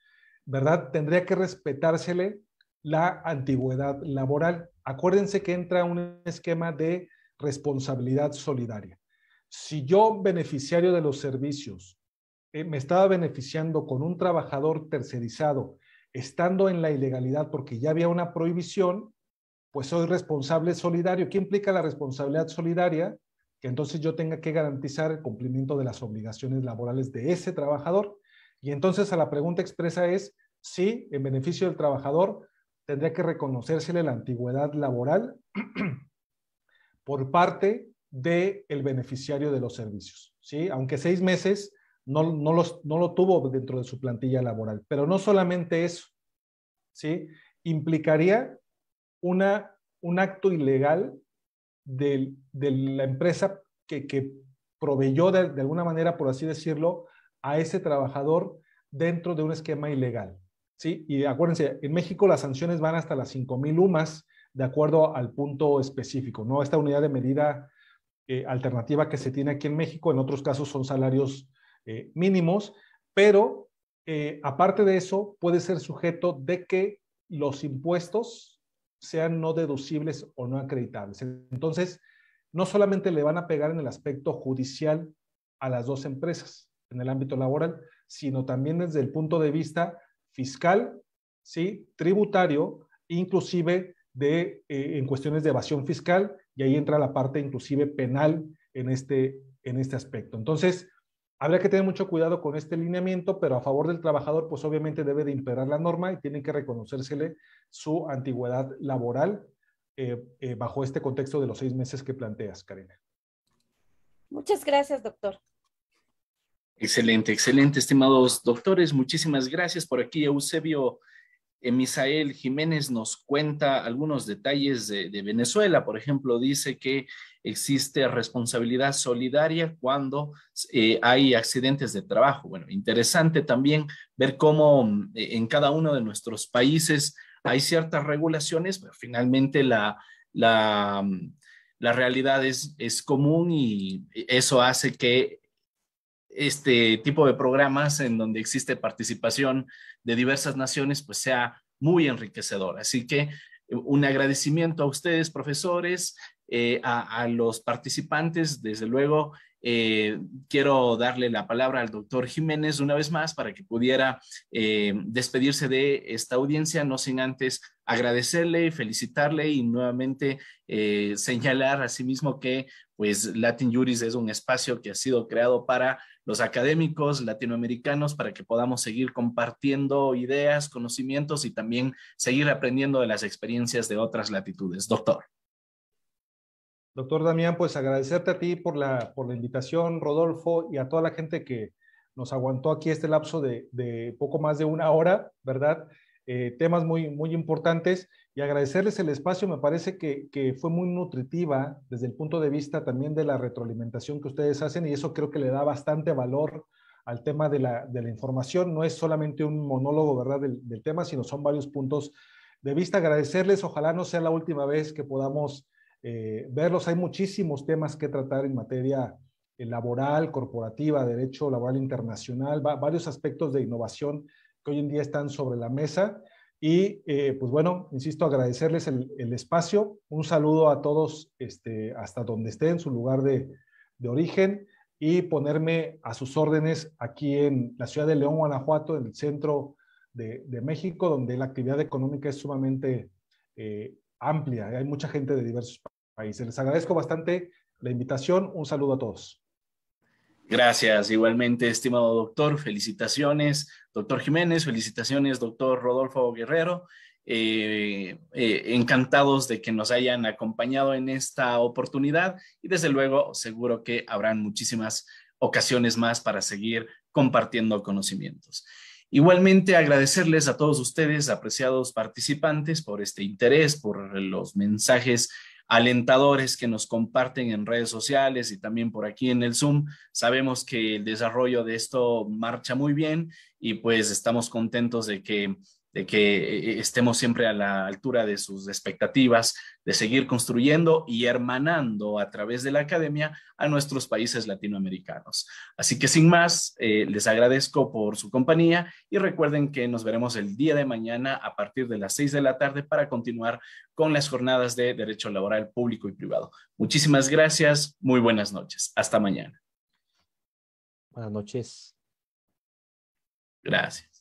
¿verdad? Tendría que respetársele la antigüedad laboral. Acuérdense que entra un esquema de responsabilidad solidaria. Si yo, beneficiario de los servicios, me estaba beneficiando con un trabajador tercerizado, estando en la ilegalidad porque ya había una prohibición, pues soy responsable solidario. ¿Qué implica la responsabilidad solidaria? Que entonces yo tenga que garantizar el cumplimiento de las obligaciones laborales de ese trabajador. Y entonces a la pregunta expresa es, sí, en beneficio del trabajador, tendría que reconocérsele la antigüedad laboral por parte del beneficiario de los servicios, ¿sí? Aunque 6 meses no lo tuvo dentro de su plantilla laboral. Pero no solamente eso, ¿sí? Implicaría un acto ilegal de la empresa que proveyó de alguna manera, por así decirlo, a ese trabajador dentro de un esquema ilegal, ¿sí? Y acuérdense, en México las sanciones van hasta las 5,000 UMAS de acuerdo al punto específico, ¿no? Esta unidad de medida alternativa que se tiene aquí en México, en otros casos son salarios mínimos, pero aparte de eso puede ser sujeto de que los impuestos sean no deducibles o no acreditables. Entonces, no solamente le van a pegar en el aspecto judicial a las dos empresas en el ámbito laboral, sino también desde el punto de vista fiscal, ¿sí? Tributario, inclusive en cuestiones de evasión fiscal, y ahí entra la parte inclusive penal en este aspecto. Entonces, habría que tener mucho cuidado con este lineamiento, pero a favor del trabajador, pues obviamente debe de imperar la norma y tiene que reconocérsele su antigüedad laboral bajo este contexto de los 6 meses que planteas, Karina. Muchas gracias, doctor. Excelente, excelente, estimados doctores. Muchísimas gracias. Por aquí Eusebio Misael Jiménez nos cuenta algunos detalles de Venezuela. Por ejemplo, dice que existe responsabilidad solidaria cuando hay accidentes de trabajo. Bueno, interesante también ver cómo en cada uno de nuestros países hay ciertas regulaciones, pero finalmente la realidad es común y eso hace que este tipo de programas en donde existe participación de diversas naciones, pues sea muy enriquecedor. Así que un agradecimiento a ustedes, profesores, a los participantes, desde luego. Quiero darle la palabra al doctor Jiménez una vez más para que pudiera despedirse de esta audiencia, no sin antes agradecerle, felicitarle y nuevamente señalar asimismo que pues Latin Juris es un espacio que ha sido creado para los académicos latinoamericanos para que podamos seguir compartiendo ideas, conocimientos y también seguir aprendiendo de las experiencias de otras latitudes. Doctor. Doctor Damián, pues agradecerte a ti por la invitación, Rodolfo, y a toda la gente que nos aguantó aquí este lapso de poco más de 1 hora, ¿verdad? Temas muy, muy importantes, y agradecerles el espacio. Me parece que fue muy nutritiva desde el punto de vista también de la retroalimentación que ustedes hacen, y eso creo que le da bastante valor al tema de la información. No es solamente un monólogo, ¿verdad?, del tema, sino son varios puntos de vista. Agradecerles, ojalá no sea la última vez que podamos verlos. Hay muchísimos temas que tratar en materia laboral, corporativa, derecho laboral internacional, varios aspectos de innovación que hoy en día están sobre la mesa. Y pues bueno, insisto, agradecerles el espacio. Un saludo a todos hasta donde estén, en su lugar de origen. y ponerme a sus órdenes aquí en la ciudad de León, Guanajuato, en el centro de México, donde la actividad económica es sumamente amplia. Hay mucha gente de diversos países. Les agradezco bastante la invitación. Un saludo a todos. Gracias, igualmente, estimado doctor. Felicitaciones, doctor Jiménez. Felicitaciones, doctor Rodolfo Guerrero. Encantados de que nos hayan acompañado en esta oportunidad y desde luego seguro que habrán muchísimas ocasiones más para seguir compartiendo conocimientos. Igualmente agradecerles a todos ustedes, apreciados participantes, por este interés, por los mensajes alentadores que nos comparten en redes sociales y también por aquí en el Zoom. Sabemos que el desarrollo de esto marcha muy bien y pues estamos contentos de que estemos siempre a la altura de sus expectativas, de seguir construyendo y hermanando a través de la academia a nuestros países latinoamericanos. Así que sin más, les agradezco por su compañía y recuerden que nos veremos el día de mañana a partir de las 6 de la tarde para continuar con las jornadas de Derecho Laboral Público y Privado. Muchísimas gracias, muy buenas noches. Hasta mañana. Buenas noches. Gracias.